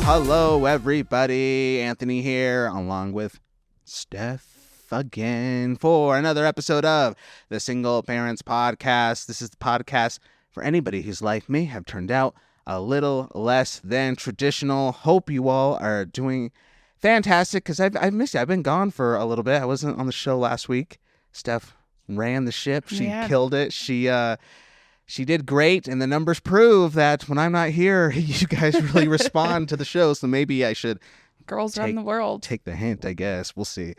Hello, everybody. Anthony here, along with Steph again for another episode of the Single Parents Podcast. This is the podcast for anybody whose life may have turned out a little less than traditional. Hope you all are doing fantastic, because I've missed you. I've been gone for a little bit. I wasn't on the show last week. Steph ran the ship. She killed it. She did great, and the numbers prove that when I'm not here, you guys really respond to the show. So maybe I should run the world. Take the hint, I guess. We'll see.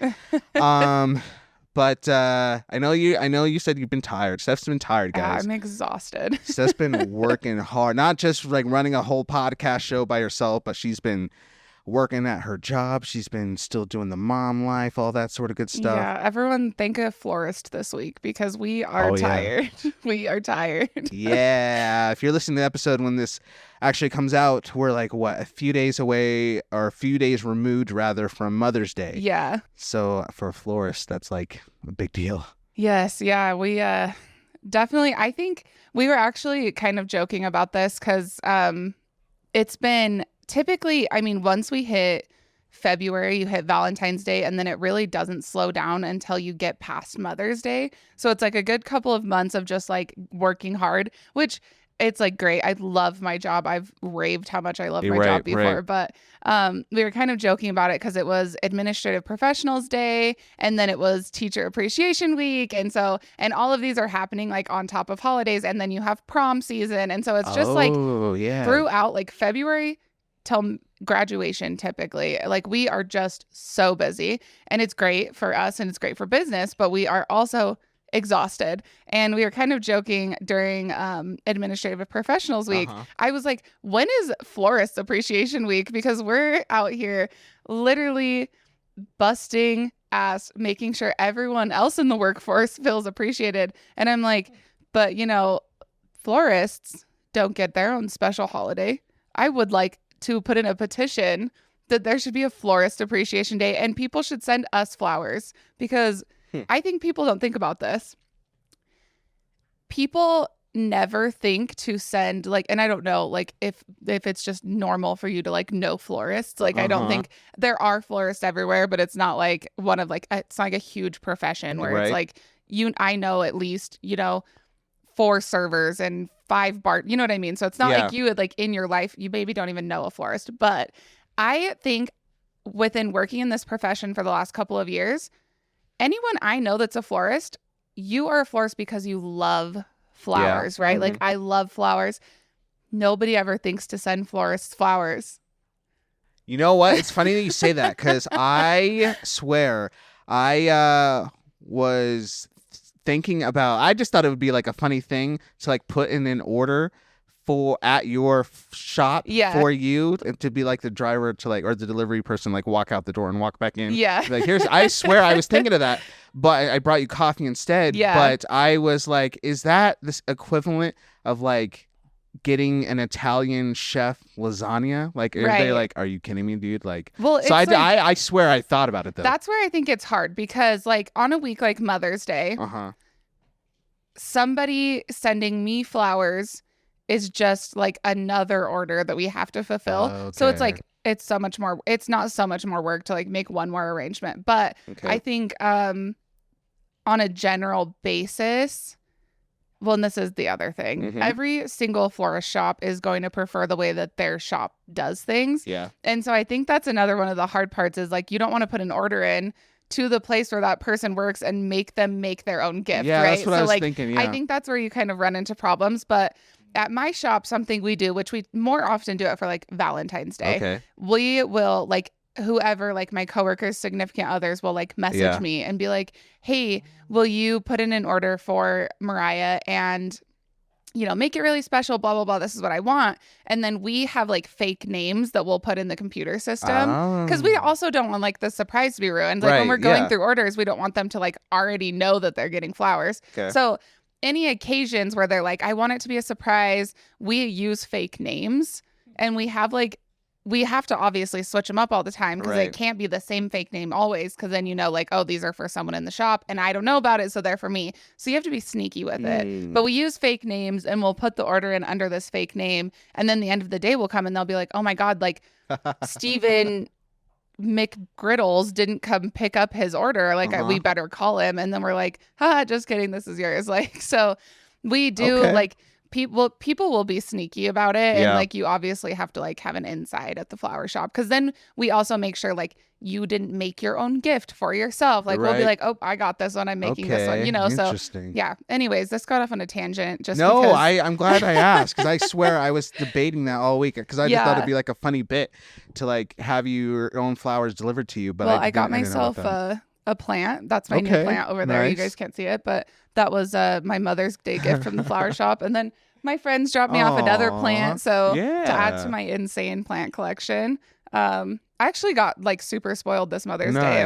But I know you said you've been tired. Steph's been tired, guys. I'm exhausted. Steph's been working hard, not just like running a whole podcast show by herself, but she's been working at her job. She's been still doing the mom life, all that sort of good stuff. Yeah, everyone thank a florist this week, because we are tired. Yeah. We are tired. Yeah. If you're listening to the episode when this actually comes out, we're like, a few days away, or a few days removed, rather, from Mother's Day. Yeah. So for a florist, that's like a big deal. Yes. Yeah. We definitely, I think we were actually kind of joking about this, because it's been typically, I mean, once we hit February, you hit Valentine's Day, and then it really doesn't slow down until you get past Mother's Day. So it's like a good couple of months of just like working hard, which it's like great. I love my job. I've raved how much I love my job before, but we were kind of joking about it because it was Administrative Professionals Day, and then it was Teacher Appreciation Week. And all of these are happening like on top of holidays, and then you have prom season. And so it's just throughout like February till graduation, typically, like we are just so busy, and it's great for us and it's great for business, but we are also exhausted. And we were kind of joking during Administrative Professionals Week. I was like, when is Florist Appreciation Week? Because we're out here literally busting ass, making sure everyone else in the workforce feels appreciated. And I'm like, but florists don't get their own special holiday. I would like to put in a petition that there should be a Florist Appreciation Day, and people should send us flowers, because I think people don't think about this. People never think to send and I don't know if it's just normal for you to know florists. I don't think there are florists everywhere, but it's not like one of it's not like a huge profession where it's I know at least 4 servers and 5 bar, you know what I mean? So it's not like you would in your life, you maybe don't even know a florist. But I think within working in this profession for the last couple of years, anyone I know that's a florist, you are a florist because you love flowers, right? Mm-hmm. I love flowers. Nobody ever thinks to send florists flowers. You know what? It's funny that you say that, because I swear I was thinking about, I just thought it would be a funny thing to put in an order at your shop for you, and to be the driver to or the delivery person walk out the door and walk back in. Yeah. Here's, I swear I was thinking of that, but I brought you coffee instead. Yeah. But I was like, is that this equivalent of getting an Italian chef lasagna? Are they are you kidding me, dude? Well, so I swear I thought about it though. That's where I think it's hard, because on a week like Mother's Day, somebody sending me flowers is just another order that we have to fulfill. Okay. So it's so much more, it's not so much more work to make one more arrangement. But I think on a general basis, well, and this is the other thing, every single florist shop is going to prefer the way that their shop does things. Yeah. And so I think that's another one of the hard parts is you don't want to put an order in to the place where that person works and make them make their own gift, yeah, right? That's what I was thinking, yeah. I think that's where you kind of run into problems. But at my shop, something we do, which we more often do it for Valentine's Day. Okay. We will whoever my coworkers, significant others will message me and be like, hey, will you put in an order for Mariah and make it really special, blah, blah, blah. This is what I want. And then we have fake names that we'll put in the computer system, because we also don't want the surprise to be ruined. When we're going through orders, we don't want them to already know that they're getting flowers. Okay. So any occasions where they're I want it to be a surprise, we use fake names, and we have we have to obviously switch them up all the time because Right. it can't be the same fake name always, because then like, oh, these are for someone in the shop and I don't know about it, so they're for me. So you have to be sneaky with it. But we use fake names and we'll put the order in under this fake name, and then the end of the day will come and they'll be like, oh my God, like Steven McGriddles didn't come pick up his order. Like we better call him. And then we're like, just kidding, this is yours. Like, so we do like people will be sneaky about it. And like you obviously have to like have an inside at the flower shop, because then we also make sure like you didn't make your own gift for yourself. Like we'll be like, oh, I got this one, I'm making this one, you know. So yeah, anyways, this got off on a tangent just because I'm glad I asked, because I swear I was debating that all week, because I just thought it'd be like a funny bit to like have your own flowers delivered to you. But I got myself a plant. That's my new plant over there. You guys can't see it, but that was my Mother's Day gift from the flower shop. And then my friends dropped me off another plant, so to add to my insane plant collection. I actually got like super spoiled this Mother's Day.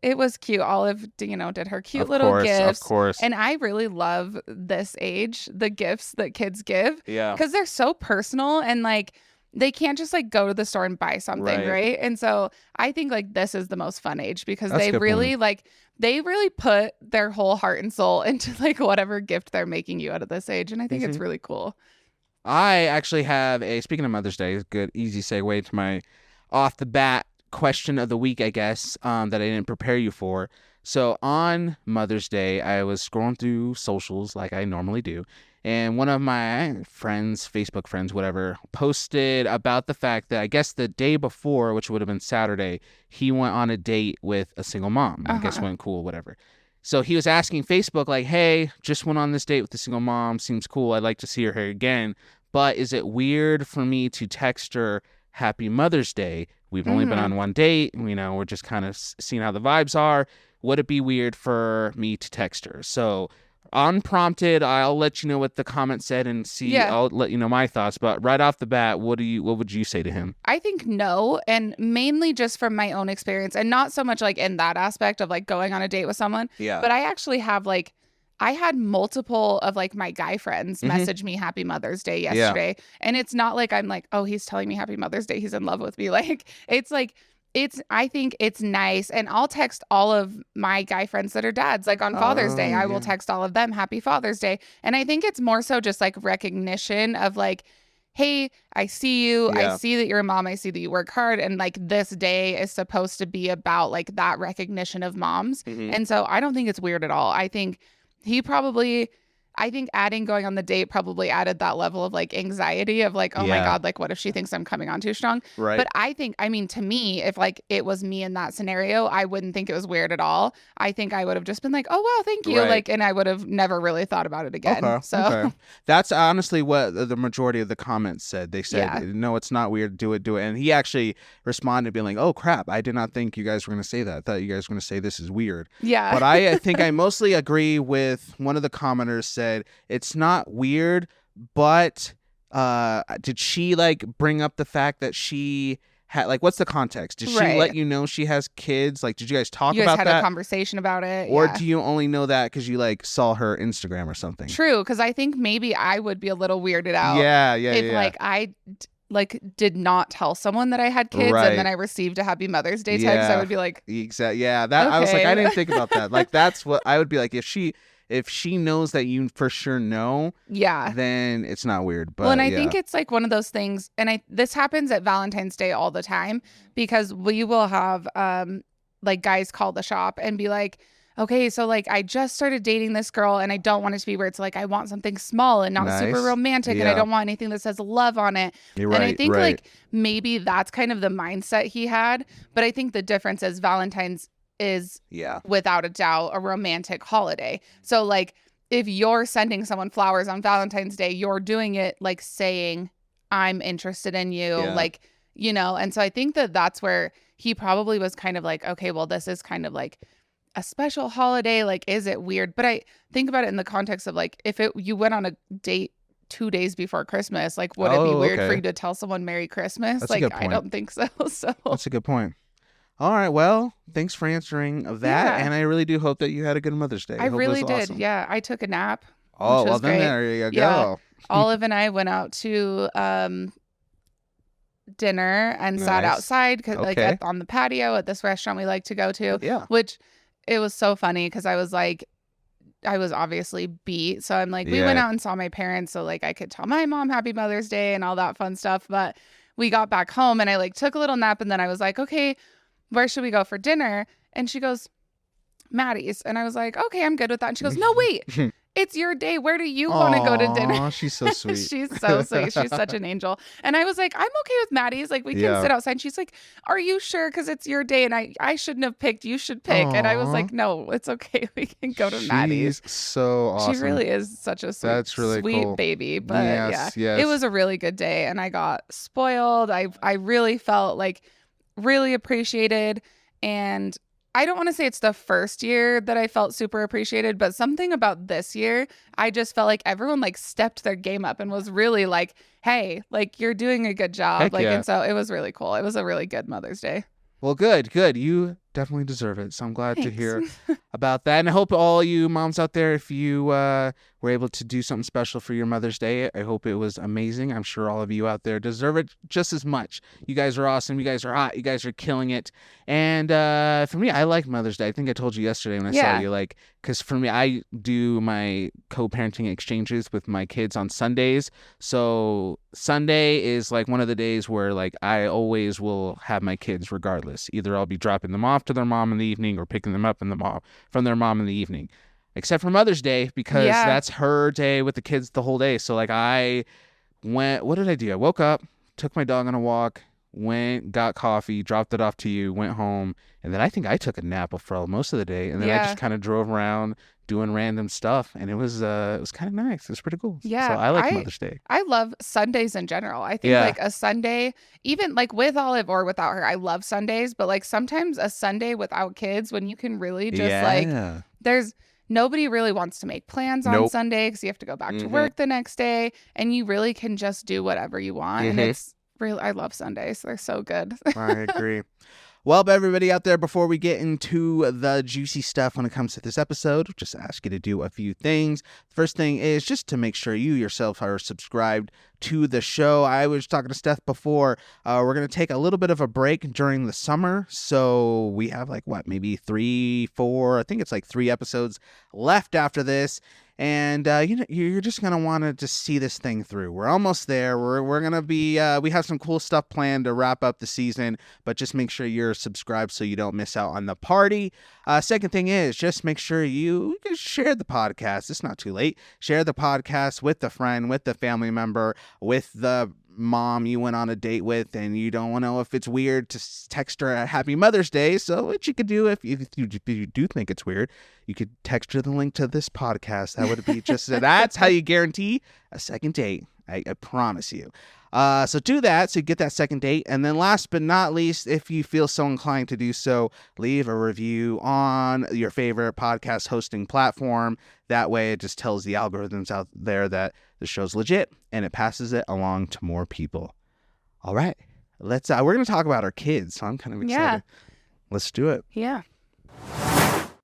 It was cute. Olive, did her cute little gifts. Of course. And I really love this age, the gifts that kids give. Yeah. Because they're so personal, and like they can't just like go to the store and buy something, right? And so I think like this is the most fun age, because they really put their whole heart and soul into like whatever gift they're making you out of this age. And I think it's really cool. I actually have speaking of Mother's Day, a good easy segue to my off the bat question of the week, I guess, that I didn't prepare you for. So on Mother's Day, I was scrolling through socials like I normally do, and one of my friends, Facebook friends, whatever, posted about the fact that I guess the day before, which would have been Saturday, he went on a date with a single mom. I guess went cool, whatever. So he was asking Facebook like, hey, just went on this date with a single mom. Seems cool. I'd like to see her again. But is it weird for me to text her Happy Mother's Day? We've only been on one date. We're just kind of seeing how the vibes are. Would it be weird for me to text her? So unprompted, I'll let you know what the comment said and see. Yeah. I'll let you know my thoughts. But right off the bat, what would you say to him? I think no, and mainly just from my own experience, and not so much like in that aspect of like going on a date with someone. Yeah. But I actually have like, I had multiple of like my guy friends message me Happy Mother's Day yesterday. Yeah. And it's not like I'm like, oh, he's telling me Happy Mother's Day, he's in love with me. Like it's like, I think it's nice. And I'll text all of my guy friends that are dads, like on Father's Day, I will text all of them Happy Father's Day. And I think it's more so just like recognition of like, hey, I see you. Yeah. I see that you're a mom. I see that you work hard. And like this day is supposed to be about like that recognition of moms. And so I don't think it's weird at all. I think adding going on the date probably added that level of like anxiety of like, oh my God, like what if she thinks I'm coming on too strong? Right. But to me, if like it was me in that scenario, I wouldn't think it was weird at all. I think I would have just been like, oh, wow, thank you. Right. Like, and I would have never really thought about it again. Okay. That's honestly what the majority of the comments said. They said, no, it's not weird. Do it. And he actually responded being like, oh crap, I did not think you guys were going to say that. I thought you guys were going to say this is weird. Yeah. But I think I mostly agree with one of the commenters said, it's not weird, but did she like bring up the fact that she had like, what's the context? Did she let you know she has kids? Like, did you guys talk about that? You guys had a conversation about it? Or do you only know that because you like saw her Instagram or something? True, because I think maybe I would be a little weirded out. If like I did not tell someone that I had kids and then I received a Happy Mother's Day text, I would be like, exactly. Yeah, that I was like, I didn't think about that. Like, that's what I would be like if she knows that you for sure know, then it's not weird. But well, and I think it's like one of those things, and this happens at Valentine's Day all the time, because we will have like guys call the shop and be like, okay, so like I just started dating this girl and I don't want it to be weird. So like I want something small and not super romantic, and I don't want anything that says love on it. And I think like maybe that's kind of the mindset he had. But I think the difference is Valentine's is without a doubt a romantic holiday. So like if you're sending someone flowers on Valentine's Day, you're doing it like saying I'm interested in you, like, and so I think that's where he probably was kind of like, okay, well, this is kind of like a special holiday, like is it weird? But I think about it in the context of like if you went on a date 2 days before Christmas, like would it be weird for you to tell someone Merry Christmas? That's like I don't think so. That's a good point. All right, well, thanks for answering that, and I really do hope that you had a good Mother's Day. I really did. Awesome. Yeah, I took a nap. Oh, well, then there you go. Olive and I went out to dinner and sat Nice. outside Okay. on the patio at this restaurant we like to go to, Yeah. which it was so funny because I was obviously beat. So I'm like, we went Yeah. out and saw my parents. So like I could tell my mom happy Mother's Day and all that fun stuff. But we got back home and I like took a little nap and then I was like, okay, where should we go for dinner? And she goes, Maddie's. And I was like, okay, I'm good with that. And she goes, no, wait, it's your day. Where do you want to go to dinner? Aw, she's so sweet. She's so sweet. She's such an angel. And I was like, I'm okay with Maddie's. Like, we can Yeah. sit outside. And she's like, are you sure? Because it's your day. And I shouldn't have picked. You should pick. And I was Aw. like, no, it's okay. We can go to Maddie's. She's so awesome. She really is such a sweet, That's really sweet cool. baby. But Yes, yeah, yes. it was a really good day. And I got spoiled. I really felt like really appreciated. And I don't want to say it's the first year that I felt super appreciated, but something about this year, I just felt like everyone like stepped their game up and was really like, hey, like you're doing a good job. Heck like, yeah. and so it was really cool. It was a really good Mother's Day. Well, good. You definitely deserve it. So I'm glad to Thanks. hear about that. And I hope all you moms out there, if you were able to do something special for your Mother's Day, I hope it was amazing. I'm sure all of you out there deserve it just as much. You guys are awesome. You guys are hot. You guys are killing it. And for me, I like Mother's Day. I think I told you yesterday when I saw you, like, because for me, I do my co-parenting exchanges with my kids on Sundays. So Sunday is like one of the days where like I always will have my kids regardless. Either I'll be dropping them off to their mom in the evening or picking them up from their mom in the evening. Except for Mother's Day, because that's her day with the kids the whole day. So like I went, what did I do? I woke up, took my dog on a walk, went, got coffee, dropped it off to you, went home, and then I think I took a nap for most of the day, and then I just kind of drove around doing random stuff, and it was kind of nice. It was pretty cool. Yeah, so I like Mother's Day. I love Sundays in general. I think like a Sunday, even like with Olive or without her, I love Sundays, but like sometimes a Sunday without kids when you can really just like nobody really wants to make plans on Sunday because you have to go back to work the next day, and you really can just do whatever you want, and it's really, I love Sundays. They're so good. I agree. Well, everybody out there, before we get into the juicy stuff when it comes to this episode, just ask you to do a few things. First thing is just to make sure you yourself are subscribed to the show. I was talking to Steph before. We're going to take a little bit of a break during the summer. So we have like, maybe 3, 4, I think it's like 3 episodes left after this. And, you're just going to want to just see this thing through. We're almost there. We're going to be, we have some cool stuff planned to wrap up the season, but just make sure you're subscribed so you don't miss out on the party. Second thing is just make sure you share the podcast. It's not too late. Share the podcast with a friend, with a family member, with the mom you went on a date with, and you don't want to know if it's weird to text her a happy Mother's Day. So what you could do if you do think it's weird, you could text her the link to this podcast. That would be just that's how you guarantee a second date. I promise you. So do that so you get that second date. And then last but not least, if you feel so inclined to do so, leave a review on your favorite podcast hosting platform. That way it just tells the algorithms out there that the show's legit and it passes it along to more people. All right, let's we're going to talk about our kids. So I'm kind of excited. Yeah. Let's do it. Yeah.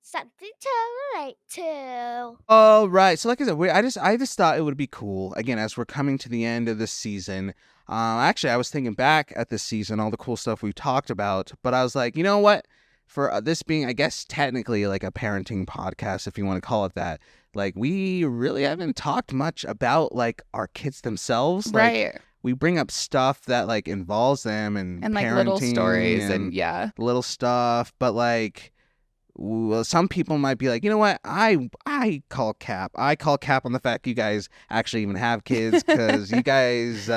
Something to relate to. All right. So like I said, I just thought it would be cool, again, as we're coming to the end of this season. Actually, I was thinking back at this season, all the cool stuff we talked about, but I was like, you know what? For this being, I guess, technically like a parenting podcast, if you want to call it that, like we really haven't talked much about like our kids themselves. Right. Like, we bring up stuff that like involves them and like little parenting stories and little stuff, but like, well, some people might be like, you know what? I call cap on the fact you guys actually even have kids, because you guys,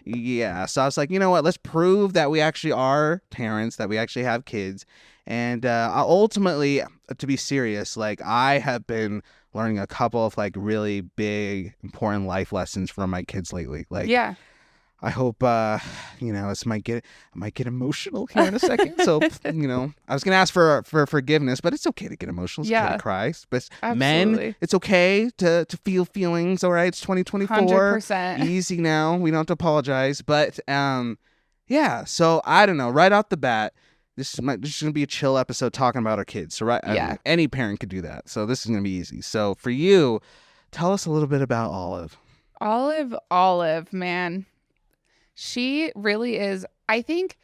yeah. So I was like, you know what? Let's prove that we actually are parents, that we actually have kids. And ultimately, to be serious, like I have been learning a couple of like really big, important life lessons from my kids lately. Like, yeah. I hope, I might get emotional here in a second. So, I was going to ask for forgiveness, but it's okay to get emotional. It's okay to cry. But men, it's okay to feel feelings. All right. It's 2024. 100%. Easy now. We don't have to apologize. But, yeah. So I don't know. Right off the bat, this is going to be a chill episode talking about our kids. So any parent could do that. So this is going to be easy. So for you, tell us a little bit about Olive. Olive, man. she really is. I think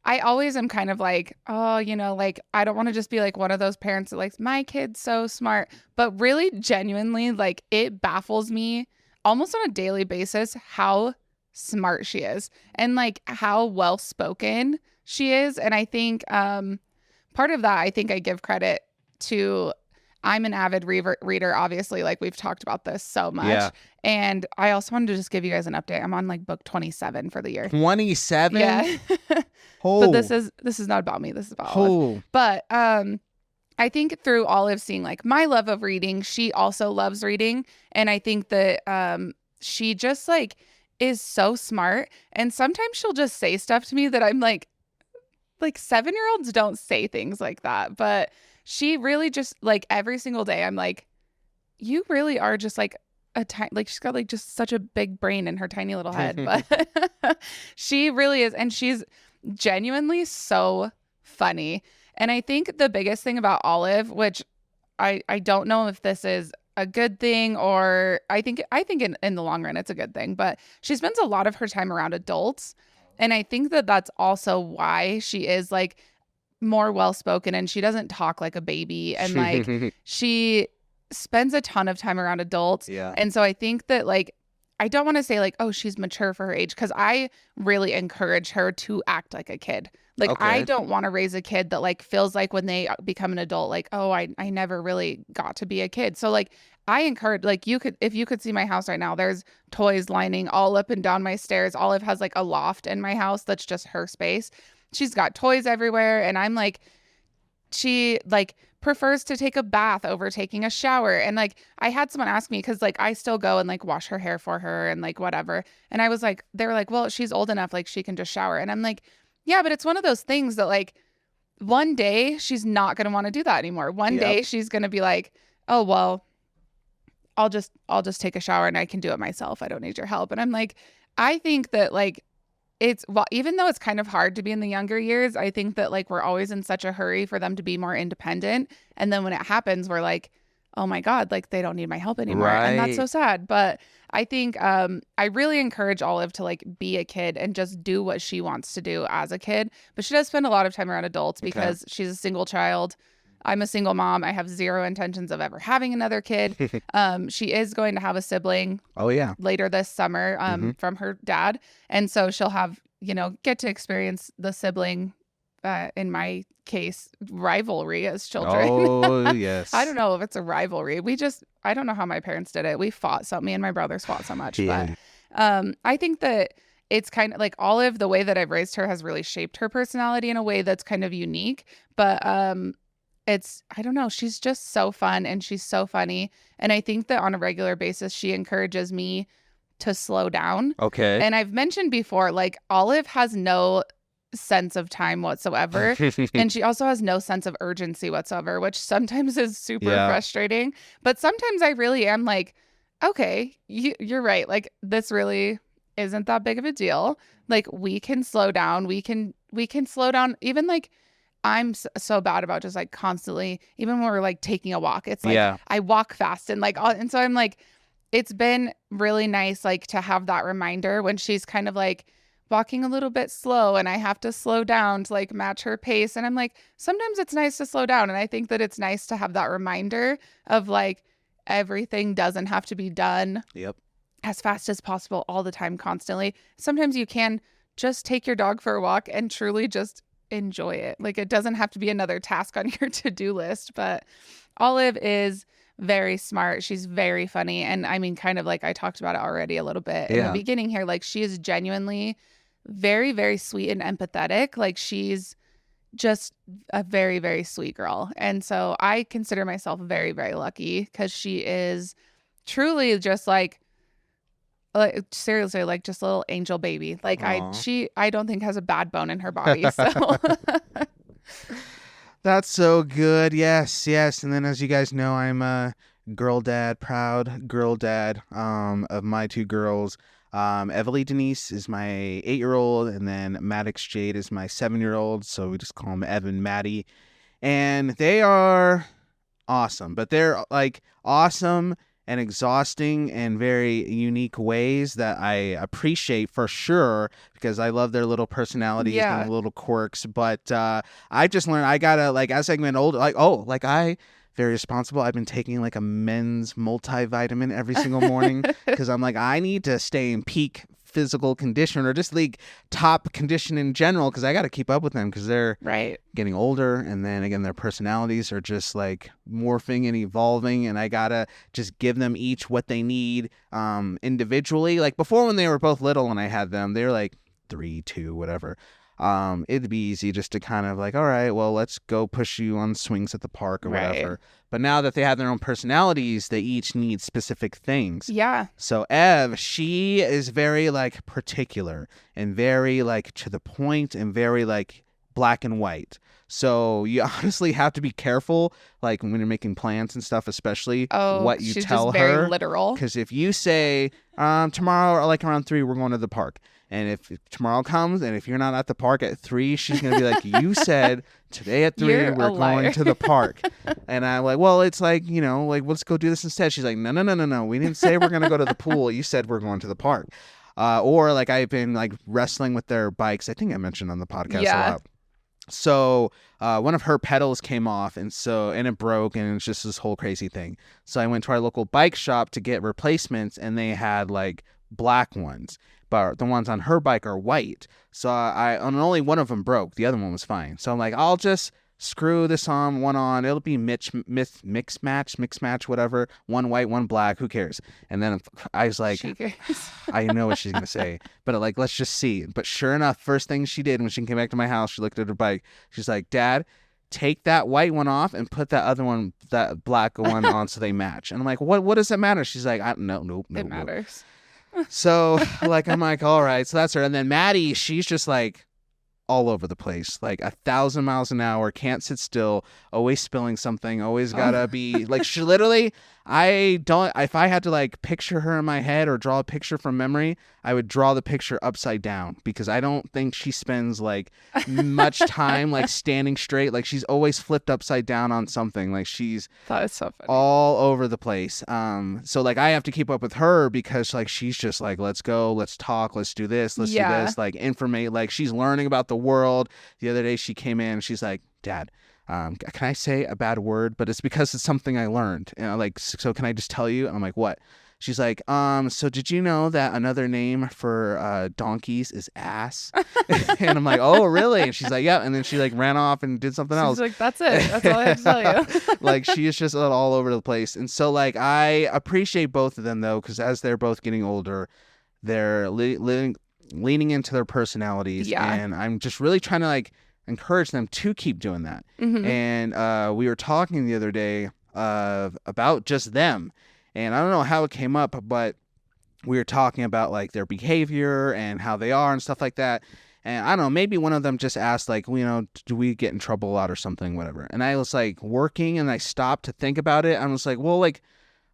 I always am kind of like, oh, like I don't want to just be like one of those parents that like my kid's so smart, but really genuinely like it baffles me almost on a daily basis how smart she is and like how well spoken she is. And I think part of that, I think I give credit to, I'm an avid reader, obviously, like we've talked about this so much. Yeah. And I also wanted to just give you guys an update. I'm on like book 27 for the year. 27? Yeah. Oh. But this is not about me. This is about Olive. But I think through Olive seeing like my love of reading, she also loves reading. And I think that she just like is so smart. And sometimes she'll just say stuff to me that I'm like 7-year-olds don't say things like that. But she really just like every single day, I'm like, you really are just like a tiny, like she's got like just such a big brain in her tiny little head. But she really is. And she's genuinely so funny. And I think the biggest thing about Olive, which I don't know if this is a good thing or I think in the long run it's a good thing, but she spends a lot of her time around adults. And I think that that's also why she is like more well-spoken and she doesn't talk like a baby and like she spends a ton of time around adults. Yeah. And so I think that like I don't want to say like, oh, she's mature for her age, because I really encourage her to act like a kid. Like, Okay. I don't want to raise a kid that like feels like when they become an adult, like, oh, I never really got to be a kid. So like I encourage, like if you could see my house right now, there's toys lining all up and down my stairs. Olive has like a loft in my house that's just her space. She's got toys everywhere. And I'm like, she like prefers to take a bath over taking a shower. And like I had someone ask me, because like I still go and like wash her hair for her and like whatever. And I was like, they were like, well, she's old enough, like she can just shower. And I'm like, yeah, but it's one of those things that like one day she's not going to want to do that anymore. One day she's going to be like, oh, well, I'll just take a shower and I can do it myself. I don't need your help. And I'm like, I think that like even though it's kind of hard to be in the younger years, I think that like we're always in such a hurry for them to be more independent. And then when it happens, we're like, oh my God, like they don't need my help anymore. Right. And that's so sad. But I think I really encourage Olive to like be a kid and just do what she wants to do as a kid. But she does spend a lot of time around adults because she's a single child. I'm a single mom. I have zero intentions of ever having another kid. She is going to have a sibling. Oh, yeah. Later this summer from her dad. And so she'll have, get to experience the sibling, in my case, rivalry as children. Oh, yes. I don't know if it's a rivalry. I don't know how my parents did it. We fought me and my brothers fought so much. Yeah. But I think that it's kind of like Olive, the way that I've raised her has really shaped her personality in a way that's kind of unique. But I don't know, she's just so fun and she's so funny. And I think that on a regular basis, she encourages me to slow down. Okay. And I've mentioned before, like Olive has no sense of time whatsoever. And she also has no sense of urgency whatsoever, which sometimes is super frustrating. But sometimes I really am like, okay, you're right. Like this really isn't that big of a deal. Like we can slow down. We can slow down. Even like I'm so bad about just like constantly, even when we're like taking a walk, it's like I walk fast and like, and so I'm like, it's been really nice like to have that reminder when she's kind of like walking a little bit slow and I have to slow down to like match her pace. And I'm like, sometimes it's nice to slow down. And I think that it's nice to have that reminder of like everything doesn't have to be done as fast as possible all the time, constantly. Sometimes you can just take your dog for a walk and truly just enjoy it. Like it doesn't have to be another task on your to-do list. But Olive is very smart. She's very funny. And I mean, kind of like I talked about it already a little bit in the beginning here, like she is genuinely very, very sweet and empathetic. Like she's just a very, very sweet girl. And so I consider myself very, very lucky because she is truly just like seriously, like just a little angel baby. Like I don't think has a bad bone in her body. So that's so good. Yes. And then as you guys know, I'm a proud girl dad of my two girls. Evalie Denise is my 8-year-old, and then Maddox Jade is my 7-year-old. So we just call them Ev and Maddie. And they are awesome, but they're like awesome and exhausting in very unique ways that I appreciate for sure, because I love their little personalities and little quirks. But I just learned I gotta, like, as I get older, like, I very responsible. I've been taking like a men's multivitamin every single morning because I'm like, I need to stay in peak physical condition, or just like top condition in general, because I got to keep up with them, because they're getting older, and then again their personalities are just like morphing and evolving, and I gotta just give them each what they need individually. Like before, when they were both little and I had them, they were like 3, 2, whatever. It'd be easy just to kind of like, all right, well, let's go push you on swings at the park or whatever. But now that they have their own personalities, they each need specific things. Yeah. So Ev, she is very like particular and very like to the point and very like black and white. So you honestly have to be careful, like when you're making plans and stuff, especially what you tell her. Very literal. Because if you say tomorrow, or like around 3, we're going to the park. And if tomorrow comes and if you're not at the park at 3, she's going to be like, you said today at 3 we're going to the park. And I'm like, well, it's like, you know, like, let's go do this instead. She's like, no. We didn't say we're going to go to the pool. You said we're going to the park. Or like I've been like wrestling with their bikes. I think I mentioned on the podcast a lot. So one of her pedals came off, and it broke, and it's just this whole crazy thing. So I went to our local bike shop to get replacements, and they had like black ones, but the ones on her bike are white. So and only one of them broke. The other one was fine. So I'm like, I'll just screw this one on. It'll be mix match, whatever. One white, one black. Who cares? And then I was like, I know what she's going to say, but like, let's just see. But sure enough, first thing she did when she came back to my house, she looked at her bike. She's like, Dad, take that white one off and put that other one, that black one on so they match. And I'm like, what does it matter? She's like, nope. It matters. So like, I'm like, all right. So that's her. And then Maddie, she's just like all over the place, like 1,000 miles an hour, can't sit still, always spilling something, always gotta be like, she literally, if I had to like picture her in my head or draw a picture from memory, I would draw the picture upside down, because I don't think she spends like much time like standing straight. Like she's always flipped upside down on something. Like she's that is so funny. All over the place. So like I have to keep up with her, because like she's just like, let's go, let's talk, let's do this, let's do this, like informate. Like she's learning about the world. The other day she came in, she's like, Dad, can I say a bad word? But it's because it's something I learned. And like, so can I just tell you? And I'm like, what? She's like, so did you know that another name for donkeys is ass? And I'm like, oh, really? And she's like, yeah. And then she like ran off and did something else. She's like, that's it. That's all I have to tell you. Like she is just all over the place. And so like I appreciate both of them though, because as they're both getting older, they're leaning into their personalities. Yeah. And I'm just really trying to like encourage them to keep doing that. Mm-hmm. And we were talking the other day about just them. And I don't know how it came up, but we were talking about like their behavior and how they are and stuff like that. And I don't know, maybe one of them just asked like, you know, do we get in trouble a lot or something, whatever. And I was like working, and I stopped to think about it. I was like, well, like,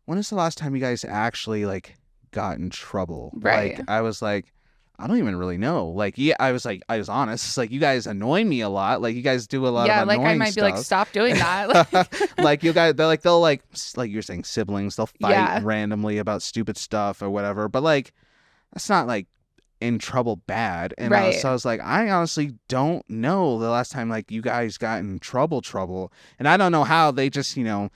when is the last time you guys actually like got in trouble? Right. Like, I was like, I don't even really know. Like, yeah, I was honest. It's like, you guys annoy me a lot. Like, you guys do a lot of annoying stuff. Yeah, like I might be like, stop doing that. Like you guys, they'll like you're saying siblings, they'll fight randomly about stupid stuff or whatever. But like, that's not like in trouble bad. And so I was like, I honestly don't know the last time like you guys got in trouble. And I don't know how they just, you know,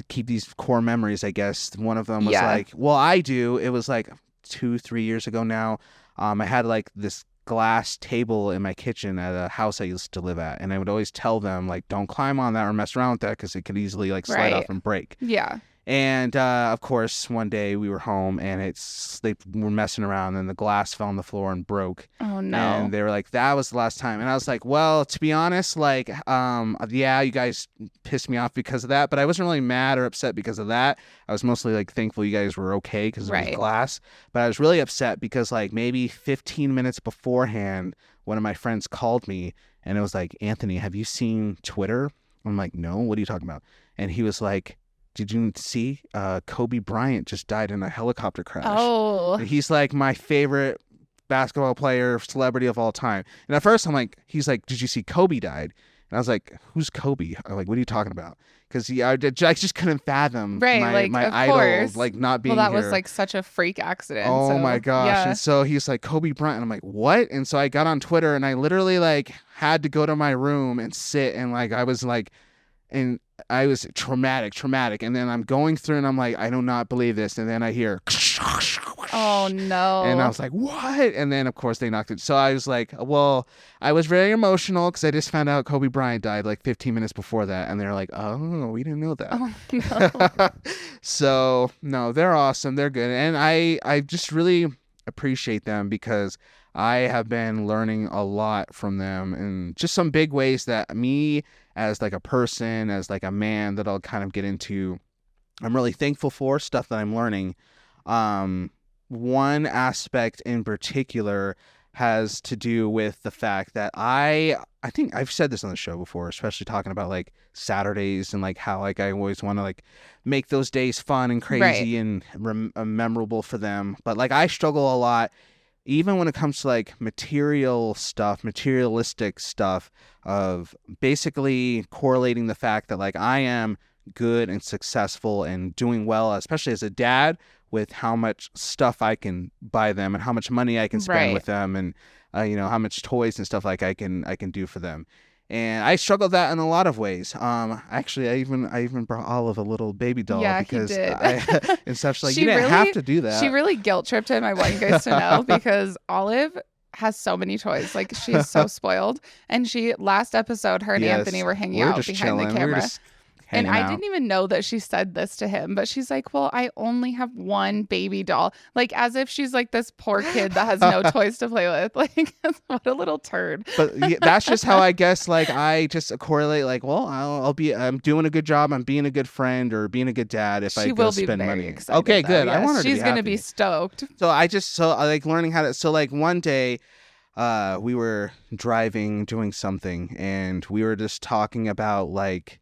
keep these core memories, I guess. One of them was like, well, I do. It was like 2-3 years ago now. I had like this glass table in my kitchen at a house I used to live at, and I would always tell them like, don't climb on that or mess around with that, because it could easily like slide off and break. Yeah. And of course, one day we were home, and they were messing around, and the glass fell on the floor and broke. Oh no! And they were like, "That was the last time." And I was like, "Well, to be honest, like, yeah, you guys pissed me off because of that, but I wasn't really mad or upset because of that. I was mostly like thankful you guys were okay because it was glass. But I was really upset because like maybe 15 minutes beforehand, one of my friends called me, and it was like, Anthony, have you seen Twitter? I'm like, no. What are you talking about? And he was like, did you see Kobe Bryant just died in a helicopter crash? Oh. He's like my favorite basketball player, celebrity of all time. And at first I'm like, he's like, did you see Kobe died? I was like, who's Kobe? I'm like, what are you talking about? Because I just couldn't fathom Right, my of idol course. like not being Well, that here. was like such a freak accident. Oh my So, gosh. yeah. And so he's like, Kobe Bryant. And I'm like, what? And so I got on Twitter and I literally like had to go to my room and sit and like I was like, and I was traumatic. And then I'm going through and I'm like, I do not believe this. And then I hear, Oh no. and I was like, what? And then of course they knocked it. So I was like, well, I was very emotional because I just found out Kobe Bryant died like 15 minutes before that. And they're like, oh, we didn't know that. Oh no. So no, they're awesome. They're good. And I just really appreciate them because I have been learning a lot from them and just some big ways that me as like a person, as like a man that I'll kind of get into, I'm really thankful for stuff that I'm learning. One aspect in particular has to do with the fact that I think I've said this on the show before, especially talking about like Saturdays and like how like I always want to like make those days fun and crazy and memorable for them. But like I struggle a lot, even when it comes to like materialistic stuff of basically correlating the fact that like I am good and successful and doing well, especially as a dad, with how much stuff I can buy them and how much money I can spend with them and how much toys and stuff like I can do for them. And I struggle with that in a lot of ways. Actually, I even brought Olive a little baby doll because he did. and stuff. She's like, you didn't have to do that. She really guilt tripped him. I want you guys to know because Olive has so many toys. Like she's so spoiled. And last episode, her and Anthony were hanging out behind the camera. And I didn't even know that she said this to him, but she's like, well, I only have one baby doll. Like as if she's like this poor kid that has no toys to play with. Like what a little turd. But that's just how I guess like I just correlate like, well, I'm doing a good job. I'm being a good friend or being a good dad if I go spend money. Excited, okay, though. good. Yes, I want her she's to be going happy. to be stoked. So I like learning how to, so like one day we were driving, doing something and we were just talking about like,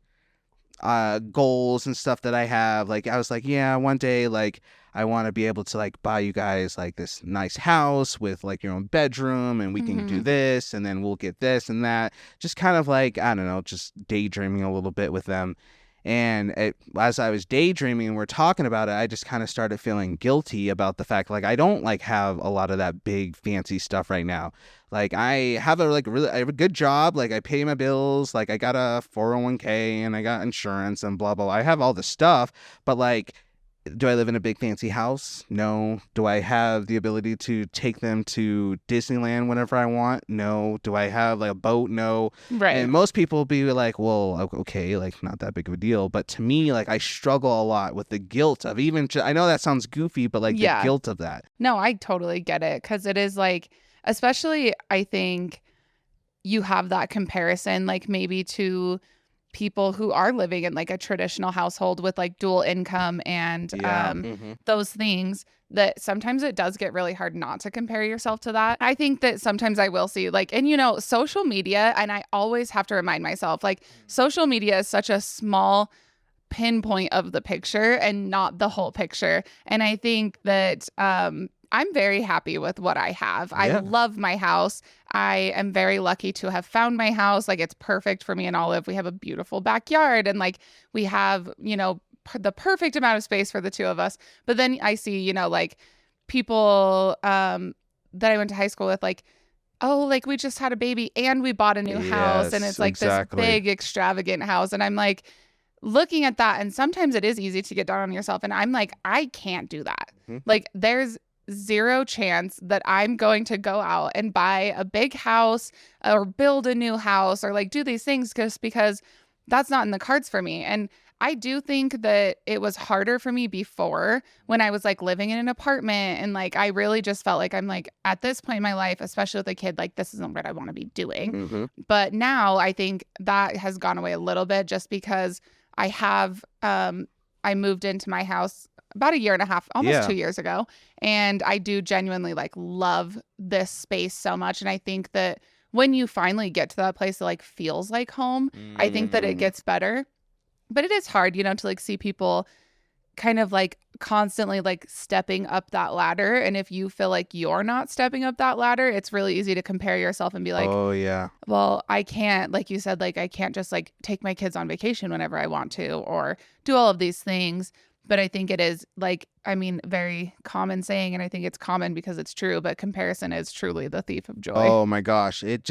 goals and stuff that I have. Like I was like, yeah, one day like I want to be able to like buy you guys like this nice house with like your own bedroom and we can do this and then we'll get this and that. Just kind of like, I don't know, just daydreaming a little bit with them. And as I was daydreaming and we're talking about it, I just kind of started feeling guilty about the fact like I don't like have a lot of that big fancy stuff right now. Like I have I have a good job. Like I pay my bills. Like I got a 401k and I got insurance and blah, blah, blah. I have all the stuff, but like, do I live in a big fancy house? No. Do I have the ability to take them to Disneyland whenever I want? No. Do I have like a boat? No. Right. And most people will be like, well, okay, like not that big of a deal. But to me, like I struggle a lot with the guilt of I know that sounds goofy, but like the guilt of that. No, I totally get it. Because it is like, especially I think you have that comparison like maybe to people who are living in like a traditional household with like dual income and those things that sometimes it does get really hard not to compare yourself to that. I think that sometimes I will see like, and social media, and I always have to remind myself like social media is such a small pinpoint of the picture and not the whole picture. And I think that I'm very happy with what I have. I love my house. I am very lucky to have found my house. Like it's perfect for me and Olive. We have a beautiful backyard and like we have, the perfect amount of space for the two of us. But then I see, like people that I went to high school with like, oh, like we just had a baby and we bought a new house and it's like this big extravagant house. And I'm like looking at that and sometimes it is easy to get down on yourself. And I'm like, I can't do that. Like there's zero chance that I'm going to go out and buy a big house or build a new house or like do these things just because that's not in the cards for me. And I do think that it was harder for me before when I was like living in an apartment and like I really just felt like I'm like at this point in my life, especially with a kid, like this isn't what I want to be doing. But now I think that has gone away a little bit just because I have I moved into my house about a year and a half, almost 2 years ago. And I do genuinely like love this space so much. And I think that when you finally get to that place that like feels like home, I think that it gets better. But it is hard, to like see people kind of like constantly like stepping up that ladder. And if you feel like you're not stepping up that ladder, it's really easy to compare yourself and be like, oh yeah, well, I can't, like you said, like I can't just like take my kids on vacation whenever I want to or do all of these things. But I think it is like, I mean, very common saying, and I think it's common because it's true, but comparison is truly the thief of joy. oh my gosh, it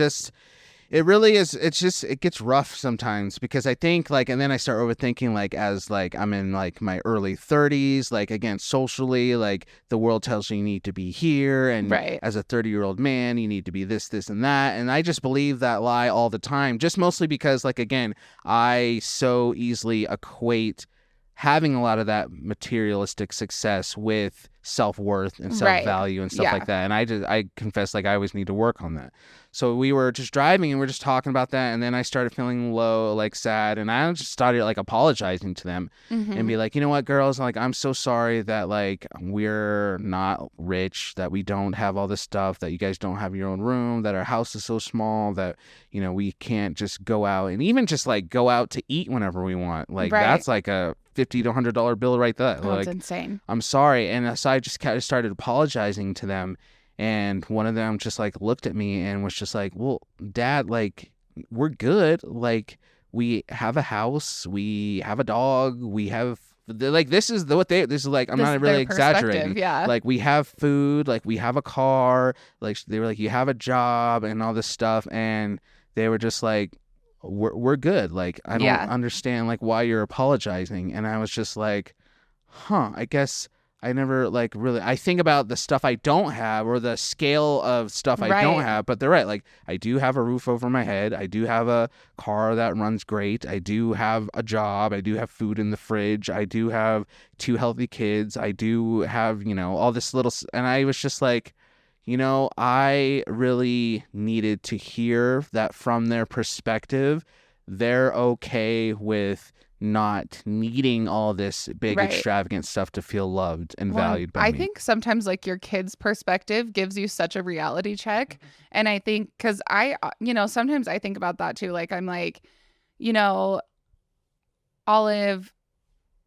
really is. It gets rough sometimes because I think like, and then I start overthinking like as like I'm in like my early 30s, like again, socially, like the world tells you need to be here. And Right. as a 30-year-old man, you need to be this, and that. And I just believe that lie all the time, just mostly because like, again, I so easily equate having a lot of that materialistic success with self-worth and self-value and stuff Yeah. like that. And I confess like I always need to work on that. So we were just driving and we're just talking about that. And then I started feeling low, like sad. And I just started like apologizing to them and be like, you know what, girls, like, I'm so sorry that like we're not rich, that we don't have all this stuff, that you guys don't have your own room, that our house is so small that, you know, we can't just go out and even just like go out to eat whenever we want. Like that's like a $50 to $100 bill right there. Oh, like, it's insane. I'm sorry. And so I just kind of started apologizing to them. And one of them just like looked at me and was just like, well, Dad, like, we're good. Like, we have a house, we have a dog, we have like, this is like, I'm not really exaggerating. Yeah. Like, we have food, like we have a car, like they were like, you have a job and all this stuff. And they were just like, we're good. Like, I don't understand like why you're apologizing. And I was just like, I guess I never like really, I think about the stuff I don't have or the scale of stuff I don't have, but they're right. Like, I do have a roof over my head. I do have a car that runs great. I do have a job. I do have food in the fridge. I do have 2 healthy kids. I do have, you know, all this little, and I was just like, you know, I really needed to hear that from their perspective. They're okay with not needing all this big extravagant stuff to feel loved and valued by me. I think sometimes like your kid's perspective gives you such a reality check. And I think because I, you know, sometimes I think about that too. Like I'm like, you know, Olive,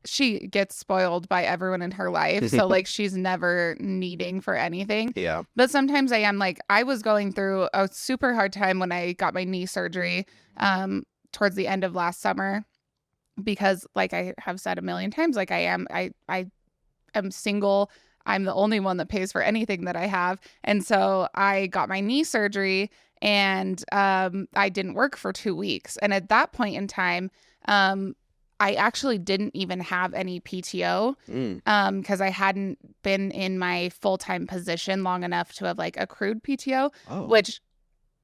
she gets spoiled by everyone in her life. So like she's never needing for anything. Yeah. But sometimes I am like, I was going through a super hard time when I got my knee surgery towards the end of last summer. Because like I have said a million times, like I am single. I'm the only one that pays for anything that I have. And so I got my knee surgery and I didn't work for 2 weeks. And at that point in time, I actually didn't even have any PTO because I hadn't been in my full-time position long enough to have like accrued PTO, which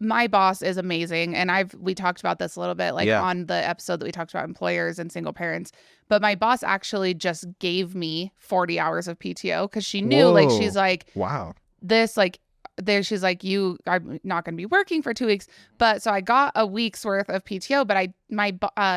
my boss is amazing. And we talked about this a little bit like on the episode that we talked about employers and single parents. But my boss actually just gave me 40 hours of PTO because she knew like, she's like, wow, this like there, she's like, you are not going to be working for 2 weeks. But so I got a week's worth of PTO, but my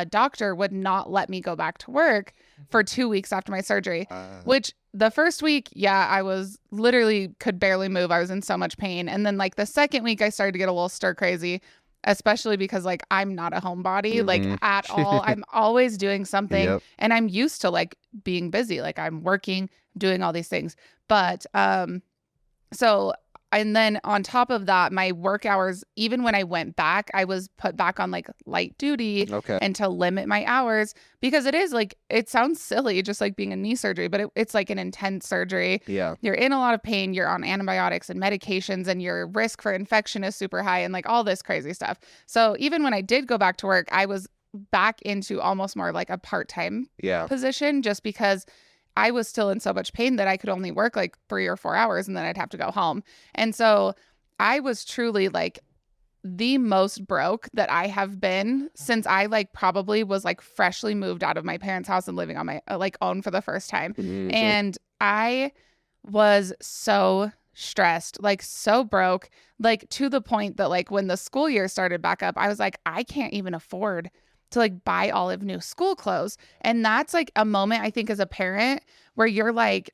doctor would not let me go back to work for 2 weeks after my surgery, which the first week, I was literally could barely move. I was in so much pain. And then like the second week I started to get a little stir crazy, especially because like I'm not a homebody like at all. I'm always doing something and I'm used to like being busy. Like I'm working, doing all these things. But so and then on top of that, my work hours, even when I went back, I was put back on like light duty and to limit my hours because it is like, it sounds silly, just like being a knee surgery, but it's like an intense surgery. Yeah. You're in a lot of pain. You're on antibiotics and medications and your risk for infection is super high and like all this crazy stuff. So even when I did go back to work, I was back into almost more like a part-time position just because I was still in so much pain that I could only work like 3 or 4 hours and then I'd have to go home. And so I was truly like the most broke that I have been since I like probably was like freshly moved out of my parents' house and living on my like own for the first time. And I was so stressed, like so broke, like to the point that like when the school year started back up, I was like, I can't even afford to like buy Olive new school clothes. And that's like a moment I think as a parent where you're like,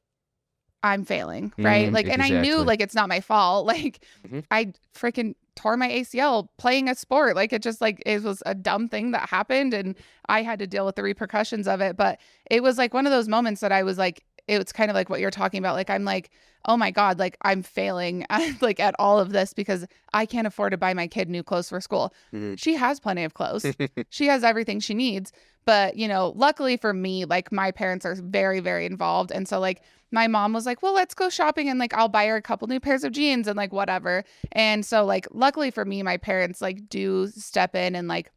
I'm failing, right? Like, and I knew Exactly. like it's not my fault. Like, Mhm. I freaking tore my ACL playing a sport. Like, it just like it was a dumb thing that happened, and I had to deal with the repercussions of it. But it was like one of those moments that I was like, it was kind of like what you're talking about. Like, I'm like, oh my God, like I'm failing like at all of this because I can't afford to buy my kid new clothes for school. Mhm. She has plenty of clothes. She has everything she needs. But, you know, luckily for me, like my parents are very, very involved. And so like my mom was like, well, let's go shopping and like I'll buy her a couple new pairs of jeans and like whatever. And so like luckily for me, my parents like do step in and like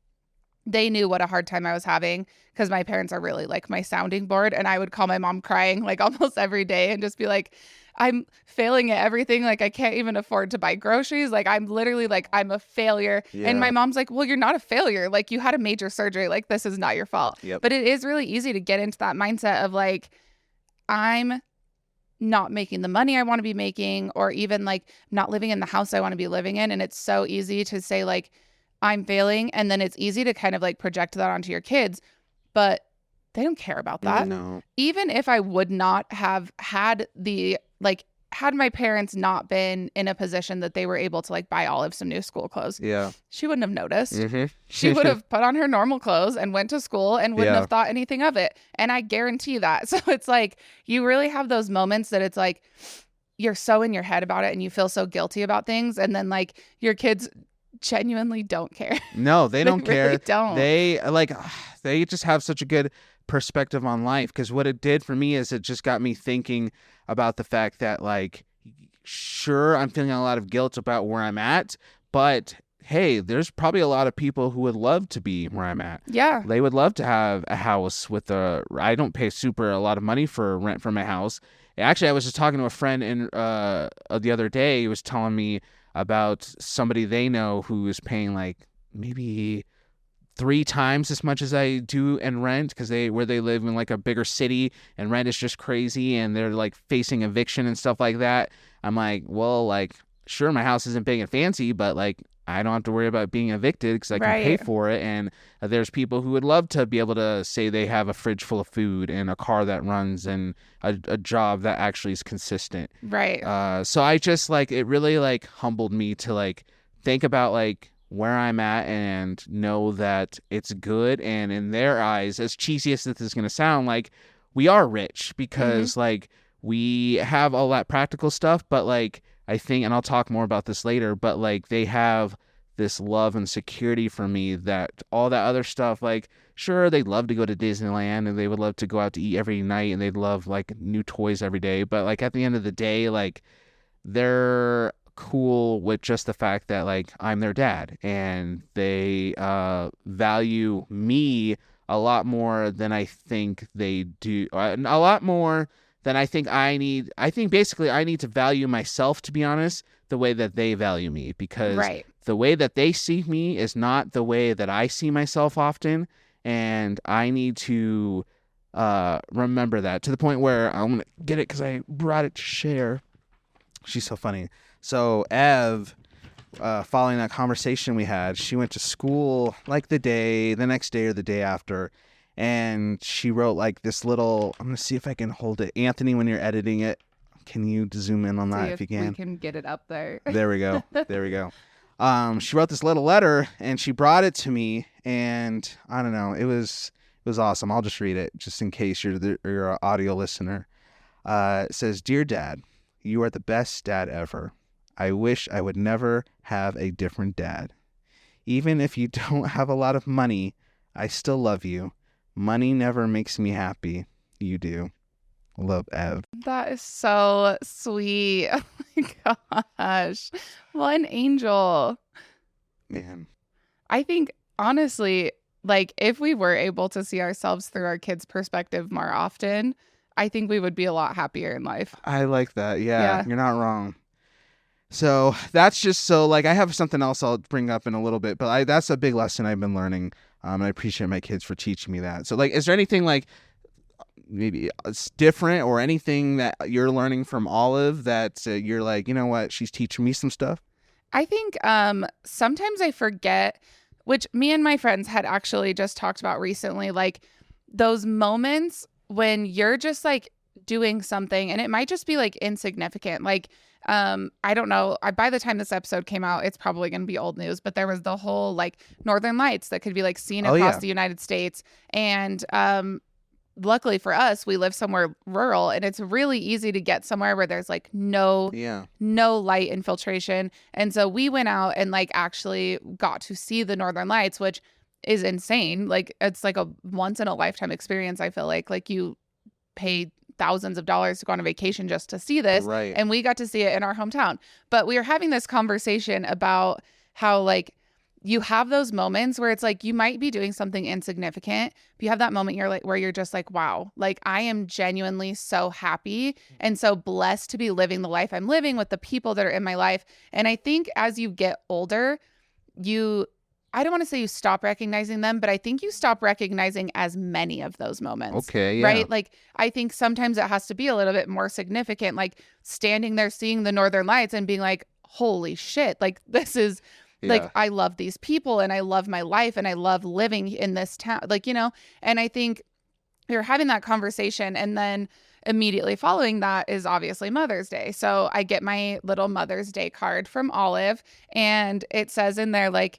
they knew what a hard time I was having because my parents are really like my sounding board. And I would call my mom crying like almost every day and just be like, I'm failing at everything. Like I can't even afford to buy groceries. Like I'm literally like, I'm a failure. And my Yeah. mom's like, well, you're not a failure. Like you had a major surgery. Like this is not your fault. Yep. But it is really easy to get into that mindset of like, I'm not making the money I want to be making, or even like not living in the house I want to be living in. And it's so easy to say like, I'm failing. And then it's easy to kind of like project that onto your kids, but they don't care about that. No. Even if I would not have had had my parents not been in a position that they were able to like buy Olive some new school clothes, Yeah. she wouldn't have noticed. Mm-hmm. She would have put on her normal clothes and went to school and wouldn't Yeah. have thought anything of it. And I guarantee that. So it's like, you really have those moments that it's like, you're so in your head about it and you feel so guilty about things. And then like your kids genuinely don't care. No, they don't care. Really don't. They just have such a good perspective on life, because what it did for me is it just got me thinking about the fact that like, sure, I'm feeling a lot of guilt about where I'm at, but hey, there's probably a lot of people who would love to be where I'm at. Yeah. They would love to have a house with I don't pay a lot of money for rent for my house. Actually, I was just talking to a friend the other day. He was telling me about somebody they know who is paying like maybe 3 times as much as I do in rent, because where they live in like a bigger city and rent is just crazy and they're like facing eviction and stuff like that. I'm like, well, like, sure, my house isn't big and fancy, but like I don't have to worry about being evicted because I can pay Right. for it. And there's people who would love to be able to say they have a fridge full of food and a car that runs and a job that actually is consistent. Right. So I just like, it really like humbled me to like think about like where I'm at and know that it's good. And in their eyes, as cheesy as this is going to sound, like we are rich because like we have all that practical stuff, but like I think, and I'll talk more about this later, but like they have this love and security for me that all that other stuff, like sure, they'd love to go to Disneyland and they would love to go out to eat every night and they'd love like new toys every day. But like at the end of the day, like they're cool with just the fact that like I'm their dad and they value me a lot more than I think they do, a lot more than I think I need. I think basically I need to value myself, to be honest, the way that they value me, because Right. the way that they see me is not the way that I see myself often, and I need to remember that to the point where I'm gonna get it because I brought it to share. She's so funny. So Ev, following that conversation we had, she went to school like the next day or the day after, and she wrote like this little, I'm going to see if I can hold it. Anthony, when you're editing it, can you zoom in on that See if you we can? can get it up there. There we go. There we go. She wrote this little letter and she brought it to me, and I don't know, it was awesome. I'll just read it just in case you're an audio listener. It says, "Dear Dad, you are the best dad ever. I wish I would never have a different dad. Even if you don't have a lot of money, I still love you. Money never makes me happy. You do. Love, Ev." That is so sweet. Oh my gosh. What an angel. Man. I think honestly, like if we were able to see ourselves through our kids' perspective more often, I think we would be a lot happier in life. I like that. Yeah, Yeah. You're not wrong. So that's just so like I have something else I'll bring up in a little bit, but that's a big lesson I've been learning. And I appreciate my kids for teaching me that. So like, is there anything like maybe it's different or anything that you're learning from Olive that you're like, you know what, she's teaching me some stuff? I think sometimes I forget, which me and my friends had actually just talked about recently, like those moments when you're just like doing something, and it might just be like insignificant. Like, I don't know. By the time this episode came out, it's probably going to be old news, but there was the whole like Northern Lights that could be like seen across the United States. And, luckily for us, we live somewhere rural, and it's really easy to get somewhere where there's like no light infiltration. And so we went out and like actually got to see the Northern Lights, which is insane. Like, it's like a once in a lifetime experience. I feel like you pay thousands of dollars to go on a vacation just to see this. Right. And we got to see it in our hometown. But we were having this conversation about how like you have those moments where it's like you might be doing something insignificant, but you have that moment where you're just like, wow, like I am genuinely so happy and so blessed to be living the life I'm living with the people that are in my life. And I think as you get older, I don't want to say you stop recognizing them, but I think you stop recognizing as many of those moments. Okay, yeah. Right? Like, I think sometimes it has to be a little bit more significant, like standing there seeing the Northern Lights and being like, holy shit, like this is like, I love these people and I love my life and I love living in this town. Like, and I think you're having that conversation, and then immediately following that is obviously Mother's Day. So I get my little Mother's Day card from Olive, and it says in there, like,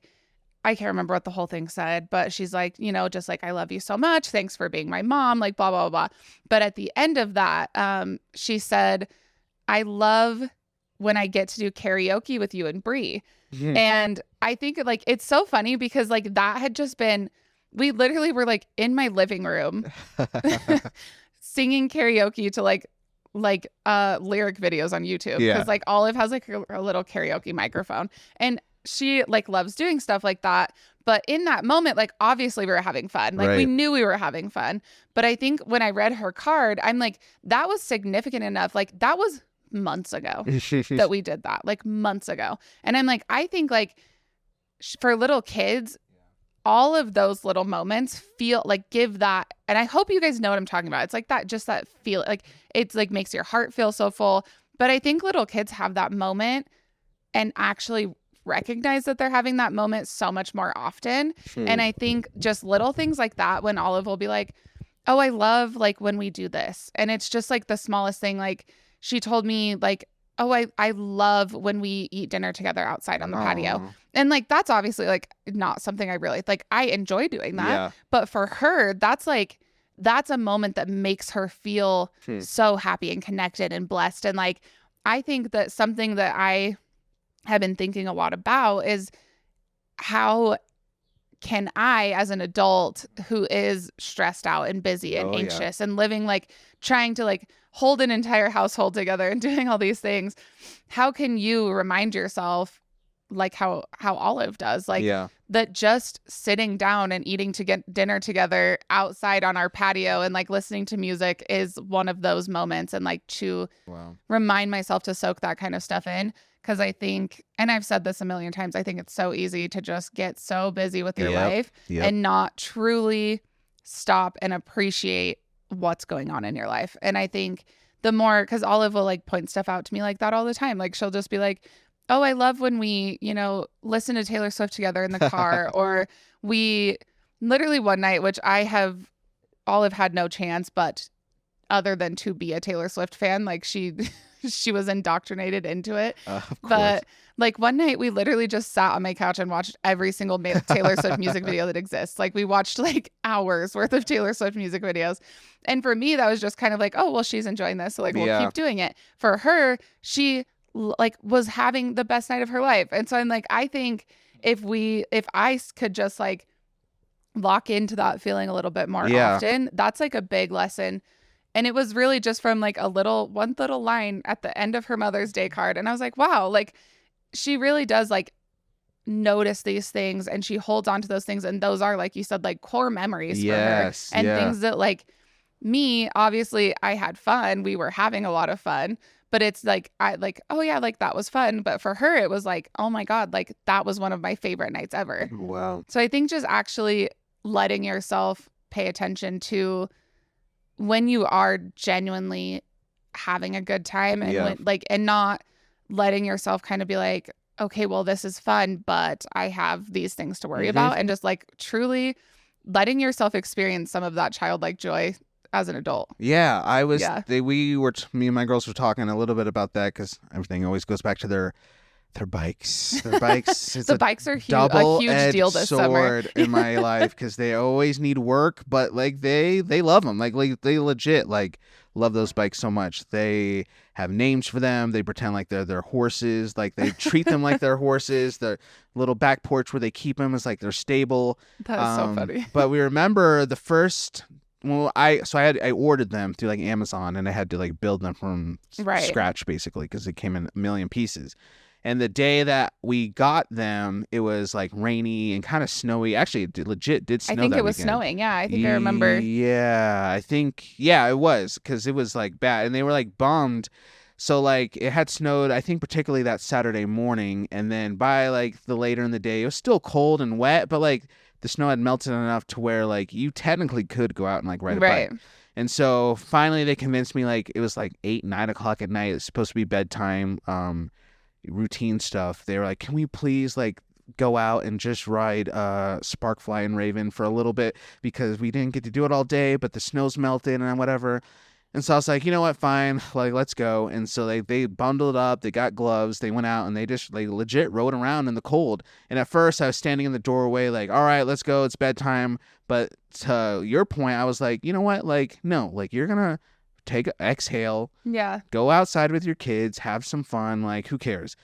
I can't remember what the whole thing said, but she's like, just like, I love you so much. Thanks for being my mom, like blah, blah, blah. But at the end of that, she said, I love when I get to do karaoke with you and Bree. And I think like, it's so funny because like that had just been, we literally were like in my living room singing karaoke to like lyric videos on YouTube. Because like Olive has like a little karaoke microphone, and she like loves doing stuff like that. But in that moment, like obviously we were having fun. Like we knew we were having fun. But I think when I read her card, I'm like, that was significant enough. Like that was months ago that we did that, like months ago. And I'm like, I think like for little kids, all of those little moments feel like give that. And I hope you guys know what I'm talking about. It's like that, just that feel like it's like makes your heart feel so full. But I think little kids have that moment and actually recognize that they're having that moment so much more often. And I think just little things like that, when Olive will be like, oh, I love like when we do this. And it's just like the smallest thing. Like she told me like, oh, I love when we eat dinner together outside on the patio. And like, that's obviously like not something I really like. I enjoy doing that. Yeah. But for her, that's a moment that makes her feel so happy and connected and blessed. And like, I think that something that I have been thinking a lot about is how can I, as an adult who is stressed out and busy and anxious and living like trying to like hold an entire household together and doing all these things, how can you remind yourself like how Olive does, like that just sitting down and eating to get dinner together outside on our patio and like listening to music is one of those moments, and like to remind myself to soak that kind of stuff in. Because I think, and I've said this a million times, I think it's so easy to just get so busy with your life and not truly stop and appreciate what's going on in your life. And I think the more, because Olive will like point stuff out to me like that all the time. Like she'll just be like, oh, I love when we, listen to Taylor Swift together in the car. Or we literally one night, which Olive had no chance, but other than to be a Taylor Swift fan, like she was indoctrinated into it. But like one night we literally just sat on my couch and watched every single Taylor Swift music video that exists. Like we watched like hours worth of Taylor Swift music videos. And for me, that was just kind of like, oh, well, she's enjoying this, so like we'll keep doing it. For her, she like was having the best night of her life. And so I'm like, I think if I could just like lock into that feeling a little bit more often, that's like a big lesson. And it was really just from like one little line at the end of her Mother's Day card. And I was like, wow, like she really does like notice these things and she holds on to those things. And those are, like you said, like core memories for her. And things that like me, obviously I had fun. We were having a lot of fun, but it's like, oh yeah, like that was fun. But for her, it was like, oh my God, like that was one of my favorite nights ever. Wow. So I think just actually letting yourself pay attention to when you are genuinely having a good time and and not letting yourself kind of be like, okay, well, this is fun, but I have these things to worry about. And just like truly letting yourself experience some of that childlike joy as an adult. Yeah, I was. Yeah. Me and my girls were talking a little bit about that because everything always goes back to their bikes. Their bikes. It's The a bikes are a huge double-edged deal this summer. sword in my life because they always need work, but like they love them. Like they legit like love those bikes so much. They have names for them. They pretend like they're their horses. Like they treat them like they're horses. The little back porch where they keep them is like their stable. That is so funny. But we remember the first. Well, I ordered them through like Amazon, and I had to like build them from scratch basically because it came in a million pieces. And the day that we got them, it was like rainy and kind of snowy. Actually, it legit did snow. I think that it was weekend. snowing. Yeah, I think I remember. Yeah, it was because it was like bad, and they were like bummed. So like it had snowed, I think particularly that Saturday morning, and then by like the later in the day, it was still cold and wet, but like the snow had melted enough to where like you technically could go out and like ride a bike. And so finally they convinced me, like it was like 8, 9 o'clock at night. It's supposed to be bedtime. Routine stuff. They were like, can we please like go out and just ride Sparkfly and Raven for a little bit because we didn't get to do it all day, but the snow's melted and whatever. And so I was like, you know what, fine, like let's go. And so they bundled up, they got gloves, they went out and they just like legit rode around in the cold. And at first I was standing in the doorway like, all right, let's go, it's bedtime. But to your point, I was like, you know what, like no, like you're gonna take an exhale, go outside with your kids, have some fun. Like who cares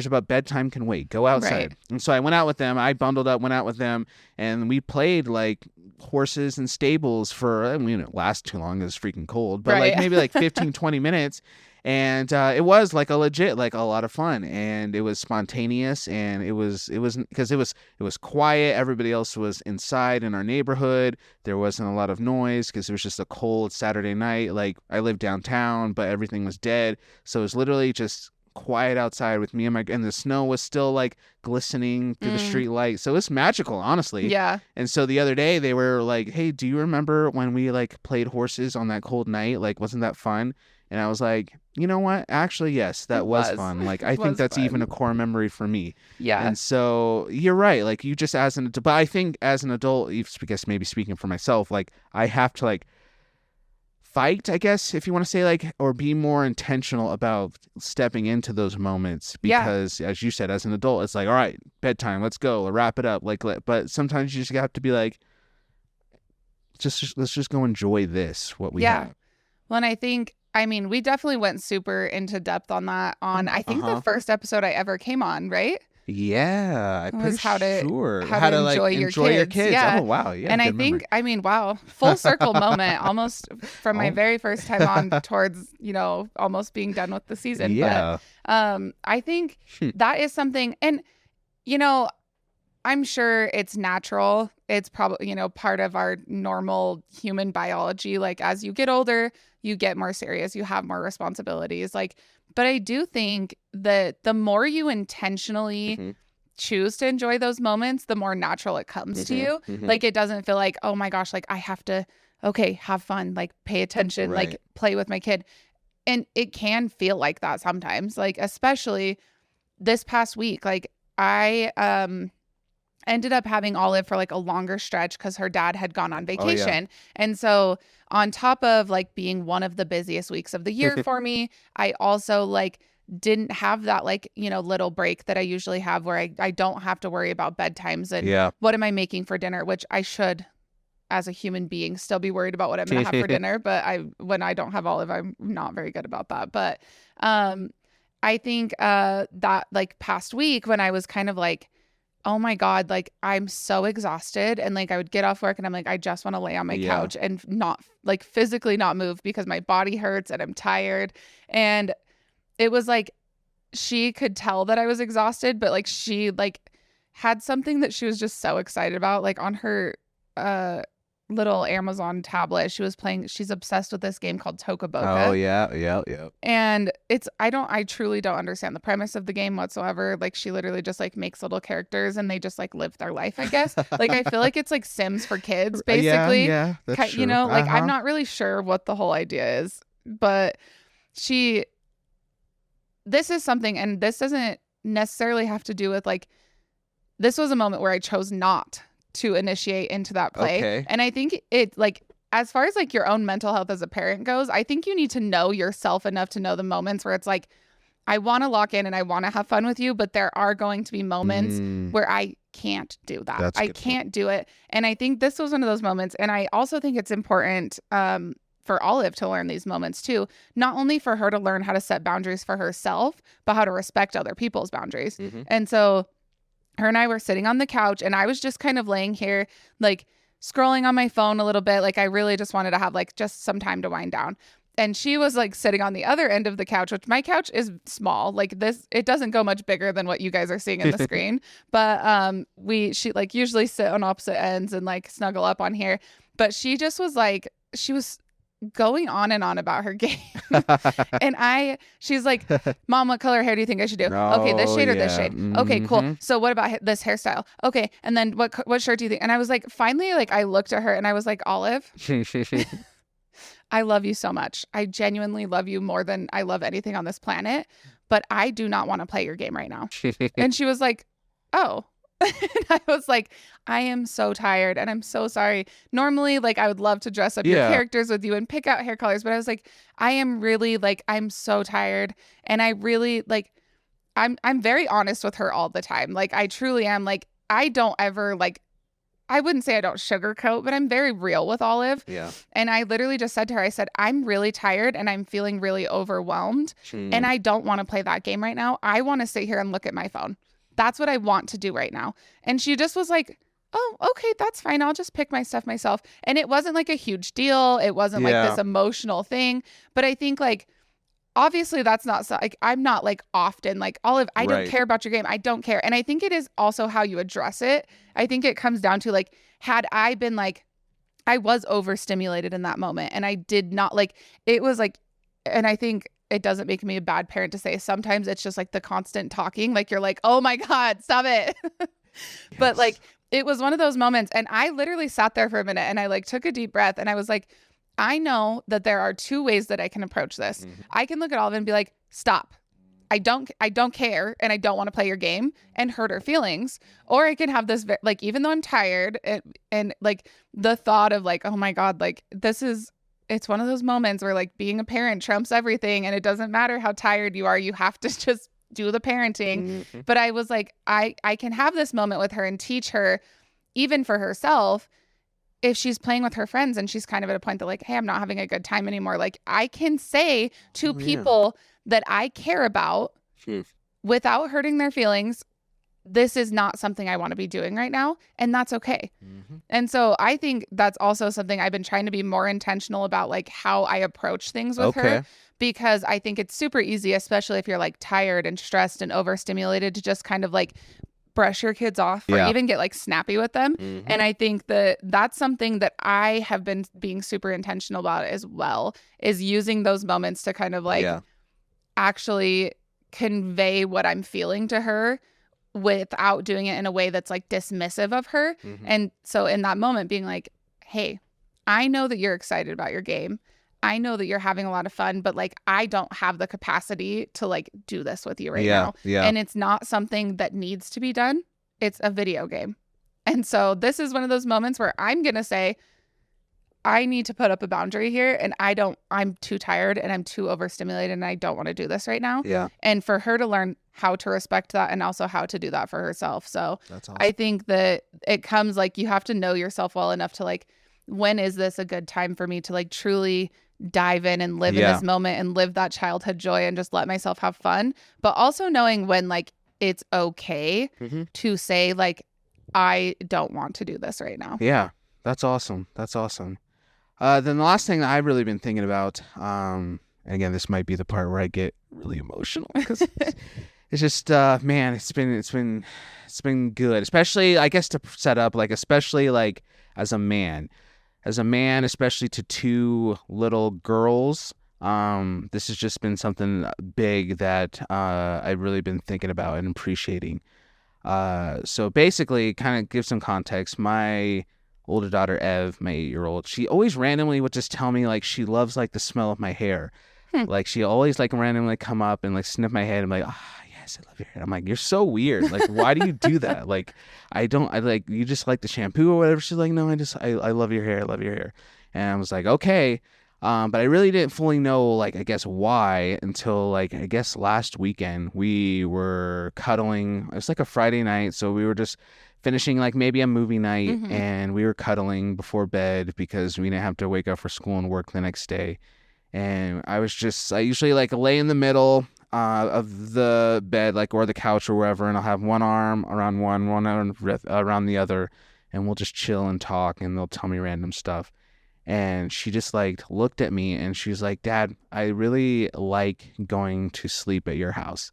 about bedtime? Can wait, go outside. And so I went out with them, I bundled up, went out with them, and we played like horses and stables for, I mean, it last too long, it was freaking cold, but like maybe like 15-20 minutes. And it was like a legit, like a lot of fun, and it was spontaneous, and it was because it was quiet. Everybody else was inside in our neighborhood. There wasn't a lot of noise because it was just a cold Saturday night. Like I live downtown, but everything was dead, so it was literally just quiet outside with me and the snow was still like glistening through the street light. So it's magical, honestly. Yeah. And so the other day they were like, hey, do you remember when we like played horses on that cold night? Like, wasn't that fun? And I was like, you know what? Actually, yes, that was fun. Like, I think that's even a core memory for me. Yeah. And so you're right. Like, you just as an adult, but I think as an adult, I guess maybe speaking for myself, like, I have to like fight, I guess, if you want to say, like, or be more intentional about stepping into those moments. Because as you said, as an adult, it's like, all right, bedtime, let's go, wrap it up. Like, but sometimes you just have to be like, let's just go enjoy this, what we have. Well, and I think, I mean, we definitely went super into depth on that on, I think, the first episode I ever came on, right? Yeah, I'm pretty sure. How to enjoy your kids. Yeah. Oh, wow. Yeah. And I think, memory. I mean, wow, full circle moment, almost from my very first time on towards, you know, almost being done with the season. Yeah. But I think that is something, and, you know, I'm sure it's natural. It's probably, you know, part of our normal human biology. Like, as you get older, you get more serious, you have more responsibilities. Like, but I do think that the more you intentionally choose to enjoy those moments, the more natural it comes to you. Like, it doesn't feel like, oh my gosh, like I have to, okay, have fun, like pay attention, like play with my kid. And it can feel like that sometimes, like, especially this past week. Like, I ended up having Olive for like a longer stretch because her dad had gone on vacation. And so on top of like being one of the busiest weeks of the year for me, I also like didn't have that like, you know, little break that I usually have where I don't have to worry about bedtimes and what am I making for dinner, which I should, as a human being, still be worried about what I'm going to have for dinner. But when I don't have Olive, I'm not very good about that. But I think that like past week when I was kind of like, oh my God, like I'm so exhausted. And like I would get off work and I'm like, I just want to lay on my couch and not like physically not move because my body hurts and I'm tired. And it was like, she could tell that I was exhausted, but like she like had something that she was just so excited about. Like on her little Amazon tablet, she's obsessed with this game called Toca Boca. Oh yeah. And I truly don't understand the premise of the game whatsoever. Like she literally just like makes little characters and they just like live their life, I guess. Like I feel like it's like Sims for kids, basically. Yeah, that's true. You know, like I'm not really sure what the whole idea is, but this is something, and this doesn't necessarily have to do with like, this was a moment where I chose not to initiate into that play. Okay. And I think it like as far as like your own mental health as a parent goes, I think you need to know yourself enough to know the moments where it's like, I want to lock in and I want to have fun with you, but there are going to be moments where I can't do that. That's a I good can't do it. And I think this was one of those moments. And I also think it's important for Olive to learn these moments too, not only for her to learn how to set boundaries for herself, but how to respect other people's boundaries. And so her and I were sitting on the couch and I was just kind of laying here, like scrolling on my phone a little bit. Like I really just wanted to have like just some time to wind down. And she was like sitting on the other end of the couch, which my couch is small. Like this, it doesn't go much bigger than what you guys are seeing in the screen. But she like usually sit on opposite ends and like snuggle up on here. But she just was like, she was going on and on about her game. And she's like, Mom, what color hair do you think I should do? Okay, this shade or this shade? Okay, cool. So what about this hairstyle? Okay, and then what shirt do you think? And I was like, finally, like I looked at her and I was like, Olive, I love you so much. I genuinely love you more than I love anything on this planet, but I do not want to play your game right now. And she was like, oh. And I was like, I am so tired and I'm so sorry. Normally, like I would love to dress up your characters with you and pick out hair colors, but I was like, I am really like, I'm so tired. And I really like, I'm very honest with her all the time. Like I truly am. Like I don't ever like, I wouldn't say I don't sugarcoat, but I'm very real with Olive. Yeah. And I literally just said to her, I said, I'm really tired and I'm feeling really overwhelmed. And I don't want to play that game right now. I want to sit here and look at my phone. That's what I want to do right now. And she just was like, oh, okay, that's fine. I'll just pick my stuff myself. And it wasn't like a huge deal. It wasn't like this emotional thing. But I think like, obviously that's not so, like, I'm not like often like, Olive, I don't care about your game. I don't care. And I think it is also how you address it. I think it comes down to like, had I been like, I was overstimulated in that moment and I did not like, it was like, and I think it doesn't make me a bad parent to say sometimes it's just like the constant talking. Like you're like, oh my God, stop it. But like, it was one of those moments. And I literally sat there for a minute and I like took a deep breath and I was like, I know that there are two ways that I can approach this. I can look at Olive and be like, stop. I don't care and I don't want to play your game and hurt her feelings. Or I can have this, like, even though I'm tired and like the thought of like, oh my God, like it's one of those moments where like being a parent trumps everything and it doesn't matter how tired you are. You have to just do the parenting. But I was like, I can have this moment with her and teach her, even for herself, if she's playing with her friends and she's kind of at a point that like, hey, I'm not having a good time anymore. Like I can say to people that I care about without hurting their feelings, this is not something I want to be doing right now. And that's okay. And so I think that's also something I've been trying to be more intentional about, like how I approach things with her, because I think it's super easy, especially if you're like tired and stressed and overstimulated, to just kind of like brush your kids off or even get like snappy with them. And I think that that's something that I have been being super intentional about as well, is using those moments to kind of like actually convey what I'm feeling to her without doing it in a way that's like dismissive of her. And so in that moment being like, hey, I know that you're excited about your game. I know that you're having a lot of fun, but like, I don't have the capacity to like do this with you right now. And it's not something that needs to be done. It's a video game. And so this is one of those moments where I'm going to say, I need to put up a boundary here and I'm too tired and I'm too overstimulated and I don't want to do this right now. And for her to learn how to respect that and also how to do that for herself. So that's awesome. I think that it comes like, you have to know yourself well enough to like, when is this a good time for me to like truly dive in and live in this moment and live that childhood joy and just let myself have fun, but also knowing when like it's okay to say like, I don't want to do this right now. Yeah, that's awesome. That's awesome. Then the last thing that I've really been thinking about, and again, this might be the part where I get really emotional because it's just, man, it's been good, especially I guess to set up like, especially like as a man, especially to two little girls. This has just been something big that I've really been thinking about and appreciating. So basically, kind of give some context. My older daughter, Ev, my 8-year-old, she always randomly would just tell me like she loves like the smell of my hair. Like she always like randomly come up and like sniff my head and be like, yes, I love your hair. I'm like, you're so weird. Like, why do you do that? Like, I like, you just like the shampoo or whatever. She's like, no, I love your hair. I love your hair. And I was like, okay. But I really didn't fully know, like, I guess why until, like, I guess last weekend we were cuddling. It was like a Friday night. So we were just finishing like maybe a movie night, and we were cuddling before bed because we didn't have to wake up for school and work the next day. And I usually like lay in the middle of the bed, like, or the couch or wherever, and I'll have one arm around one arm around the other, and we'll just chill and talk, and they'll tell me random stuff. And she just like looked at me and she's like, Dad, I really like going to sleep at your house.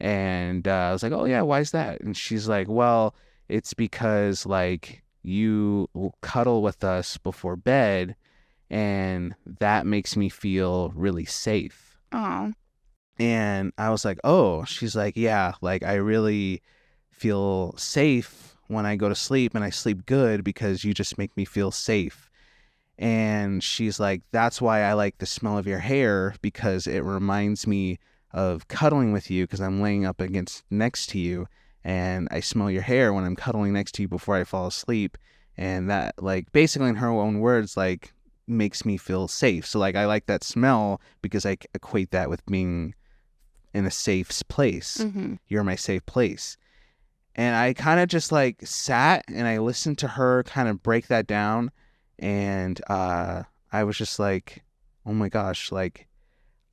And I was like, oh yeah, why is that? And she's like, well, it's because like you cuddle with us before bed, and that makes me feel really safe. Oh. And I was like, oh. She's like, yeah, like I really feel safe when I go to sleep, and I sleep good because you just make me feel safe. And she's like, that's why I like the smell of your hair, because it reminds me of cuddling with you, because I'm laying up next to you, and I smell your hair when I'm cuddling next to you before I fall asleep. And that, like, basically in her own words, like, makes me feel safe. So like, I like that smell because I equate that with being in a safe place. You're my safe place. And I kind of just like sat and I listened to her kind of break that down. And I was just like, oh my gosh, like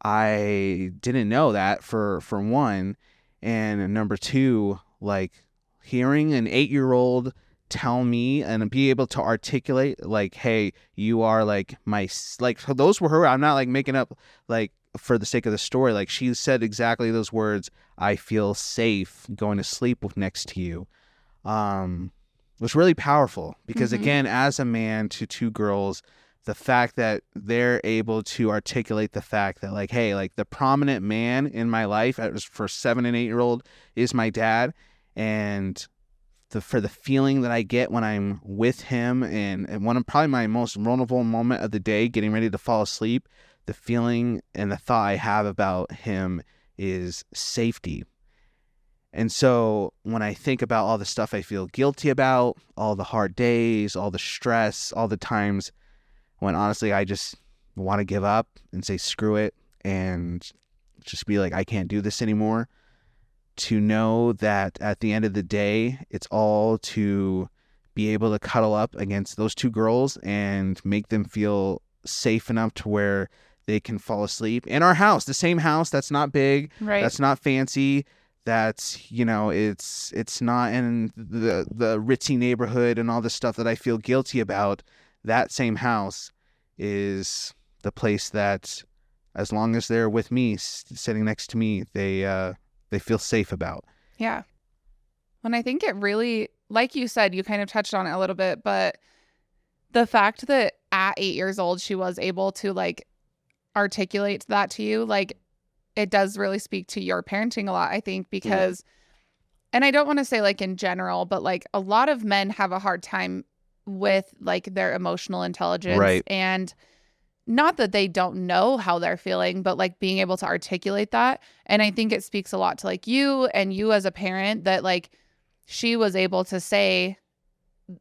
I didn't know that for one. And number two, like hearing an 8-year-old tell me and be able to articulate like, hey, you are like my, like, those were her. I'm not like making up like for the sake of the story. Like she said exactly those words. I feel safe going to sleep next to you. Was really powerful because again, as a man to two girls, the fact that they're able to articulate the fact that like, hey, like the prominent man in my life for 7 and 8-year-old is my dad. And for the feeling that I get when I'm with him, and one of probably my most vulnerable moment of the day, getting ready to fall asleep, the feeling and the thought I have about him is safety. And so when I think about all the stuff I feel guilty about, all the hard days, all the stress, all the times when honestly I just want to give up and say screw it and just be like, I can't do this anymore, to know that at the end of the day, it's all to be able to cuddle up against those two girls and make them feel safe enough to where they can fall asleep in our house, the same house that's not big, Right. that's not fancy, that's, you know, it's not in the ritzy neighborhood and all the stuff that I feel guilty about. That same house is the place that, as long as they're with me, sitting next to me, they feel safe about. Yeah. And I think it really, like you said, you kind of touched on it a little bit, but the fact that at 8 years old, she was able to like articulate that to you, like it does really speak to your parenting a lot, I think, because, and I don't want to say like in general, but like a lot of men have a hard time with like their emotional intelligence. Right. And not that they don't know how they're feeling, but like being able to articulate that. And I think it speaks a lot to like you and you as a parent that like she was able to say,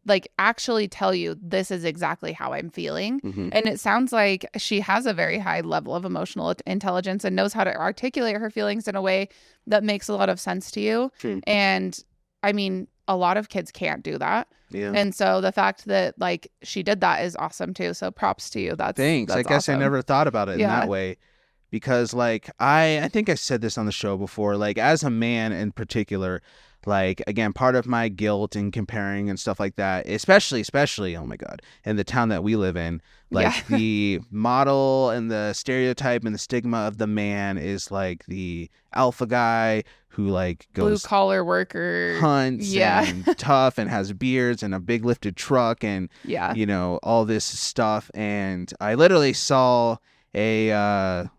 like actually tell you this is exactly how I'm feeling. And it sounds like she has a very high level of emotional intelligence and knows how to articulate her feelings in a way that makes a lot of sense to you. And I mean, a lot of kids can't do that. Yeah. And so the fact that like she did that is awesome too. So props to you. Thanks. That's I guess awesome. I never thought about it in that way, because like I think I said this on the show before, like as a man in particular, like again, part of my guilt and comparing and stuff like that, especially, oh my God, in the town that we live in, like the model and the stereotype and the stigma of the man is like the alpha guy who like goes blue collar worker, hunts and tough and has beards and a big lifted truck and you know, all this stuff. And I literally saw one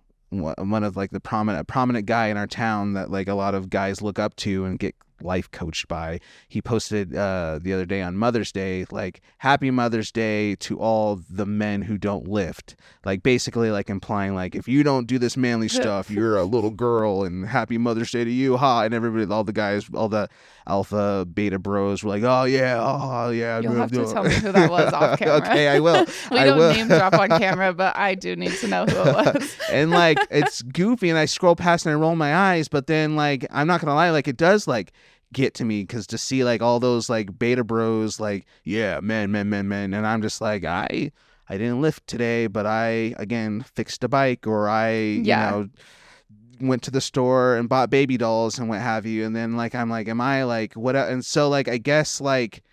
of like the prominent guy in our town that like a lot of guys look up to and get life coached by. He posted the other day on Mother's Day, like, happy Mother's Day to all the men who don't lift, like basically like implying like, if you don't do this manly stuff, you're a little girl, and happy Mother's Day to you, and everybody, all the guys, all the alpha beta bros were like, oh yeah. You'll have to tell me who that was off camera. Okay, I will. We don't name drop on camera, but I do need to know who it was. And like, it's goofy, and I scroll past and I roll my eyes, but then like, I'm not gonna lie, like it does like get to me, because to see like all those like beta bros like, yeah, men, and I'm just like, I didn't lift today, but I again fixed a bike, or you know, went to the store and bought baby dolls and what have you. And then like, I'm like, am I like what? And so like, I guess like,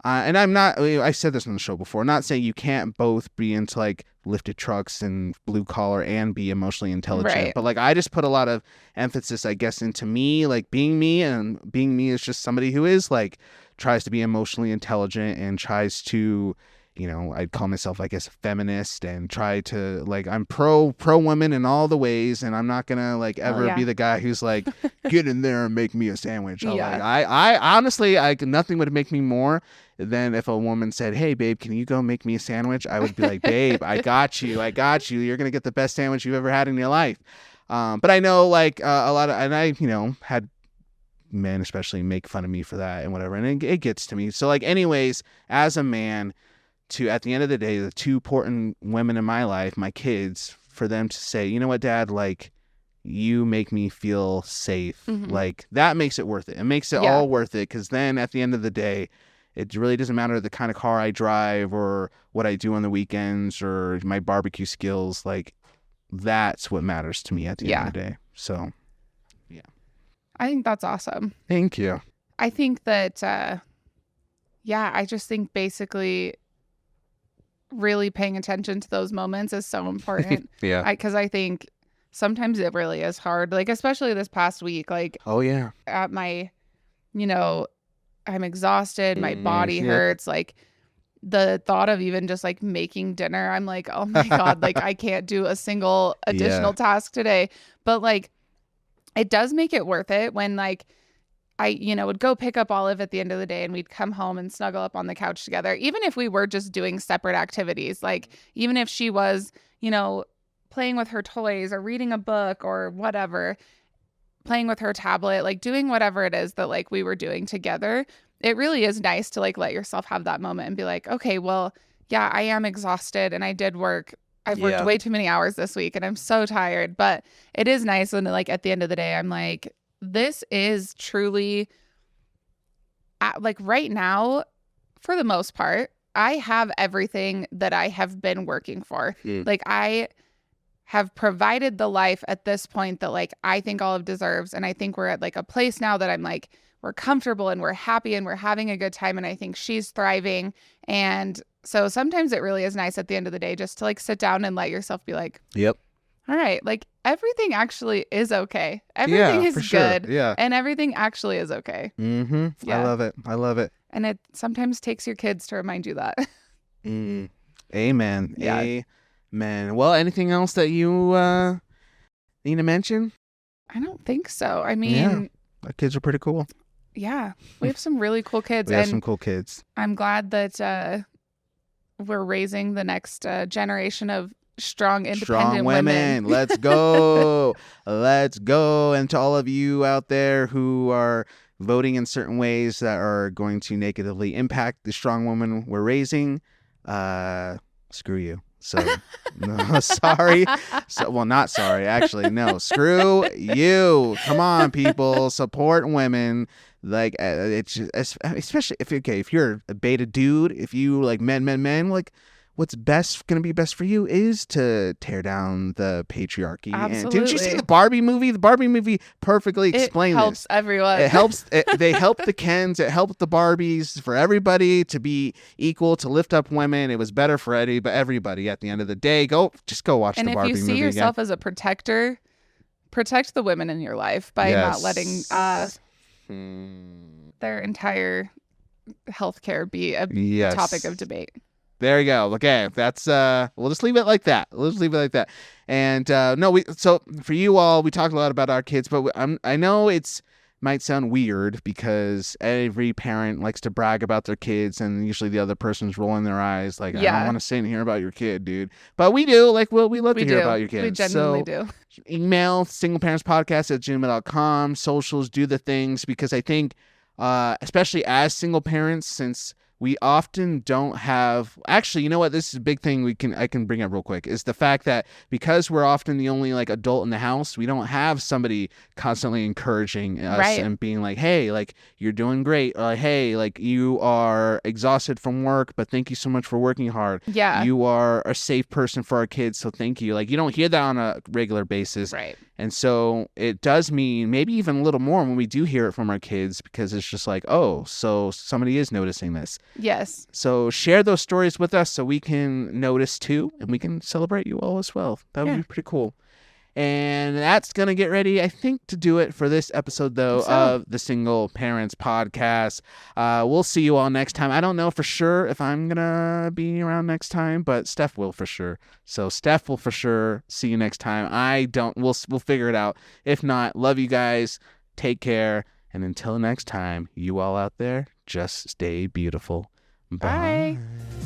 and I'm not, I said this on the show before, not saying you can't both be into like lifted trucks and blue collar and be emotionally intelligent. Right. But like, I just put a lot of emphasis, I guess, into me, like being me, and being me is just somebody who is like, tries to be emotionally intelligent and tries to, you know, I'd call myself, I guess, a feminist, and try to like, I'm pro women in all the ways, and I'm not gonna like ever be the guy who's like, get in there and make me a sandwich. Like, I honestly, nothing would make me more than if a woman said, hey babe, can you go make me a sandwich? I would be like, babe, I got you. You're gonna get the best sandwich you've ever had in your life. But I know like a lot of, and I, you know, had men especially make fun of me for that and whatever, and it gets to me. So like, anyways, as a man, at the end of the day, the two important women in my life, my kids, for them to say, you know what, Dad, like, you make me feel safe. Like, that makes it worth it. It makes it all worth it, because then at the end of the day, it really doesn't matter the kind of car I drive or what I do on the weekends or my barbecue skills. Like, that's what matters to me at the end of the day. So, yeah. I think that's awesome. Thank you. I think that, I just think basically really paying attention to those moments is so important. Because I think sometimes it really is hard, like especially this past week, like at my, you know, I'm exhausted, my body hurts, like the thought of even just like making dinner, I'm like, oh my God, like I can't do a single additional task today. But like, it does make it worth it when like I, you know, would go pick up Olive at the end of the day, and we'd come home and snuggle up on the couch together, even if we were just doing separate activities. Like, even if she was, you know, playing with her toys or reading a book or whatever, playing with her tablet, like doing whatever it is that like we were doing together, it really is nice to like let yourself have that moment and be like, okay, well, yeah, I am exhausted and I did work. I've worked way too many hours this week and I'm so tired. But it is nice when like at the end of the day, I'm like, this is truly like right now, for the most part, I have everything that I have been working for. Like, I have provided the life at this point that like I think Olive deserves. And I think we're at like a place now that I'm like, we're comfortable and we're happy and we're having a good time. And I think she's thriving. And so sometimes it really is nice at the end of the day just to like sit down and let yourself be like, yep, all right, like everything actually is okay. Everything is good. Yeah. And everything actually is okay. Mm-hmm. Yeah. I love it. And it sometimes takes your kids to remind you that. Amen. Yeah. Amen. Well, anything else that you need to mention? I don't think so. I mean, our kids are pretty cool. Yeah. We have some really cool kids. We have some cool kids. I'm glad that we're raising the next generation of strong, independent women. Let's go. Let's go. And to all of you out there who are voting in certain ways that are going to negatively impact the strong woman we're raising, screw you. So, no, sorry. Well, not sorry, actually. No, screw you. Come on, people. Support women. Like, it's just, especially if you're a beta dude, if you like men, like, what's going to be best for you is to tear down the patriarchy. Absolutely. And didn't you see the Barbie movie? The Barbie movie perfectly explained this. It helps everyone. It helps. They help the Kens. It helped the Barbies, for everybody to be equal, to lift up women. It was better for everybody at the end of the day. Just go watch the Barbie movie. And if you see yourself as a protector, protect the women in your life by not letting their entire healthcare be a topic of debate. There you go. Okay, that's we'll just leave it like that. And so for you all, we talked a lot about our kids, but I know it's might sound weird because every parent likes to brag about their kids, and usually the other person's rolling their eyes like, I don't want to sit in here about your kid, dude. But we do. Like, well, we love to hear about your kids. We genuinely do. Email singleparentspodcast@gmail.com. Socials, do the things, because I think, especially as single parents, since we often don't have, actually, you know what, this is a big thing I can bring up real quick, is the fact that because we're often the only like adult in the house, we don't have somebody constantly encouraging us and being like, hey, like, you're doing great, or like, hey, like, you are exhausted from work, but thank you so much for working hard. Yeah. You are a safe person for our kids, so thank you. Like, you don't hear that on a regular basis. Right. And so it does mean maybe even a little more when we do hear it from our kids, because it's just like, oh, so somebody is noticing this. Yes. So share those stories with us so we can notice too, and we can celebrate you all as well. That would be pretty cool. And that's going to get ready, I think, to do it for this episode, though, of the Single Parents Podcast. We'll see you all next time. I don't know for sure if I'm going to be around next time, but Steph will for sure. So Steph will for sure see you next time. We'll figure it out. If not, love you guys. Take care. And until next time, you all out there, just stay beautiful. Bye. Bye.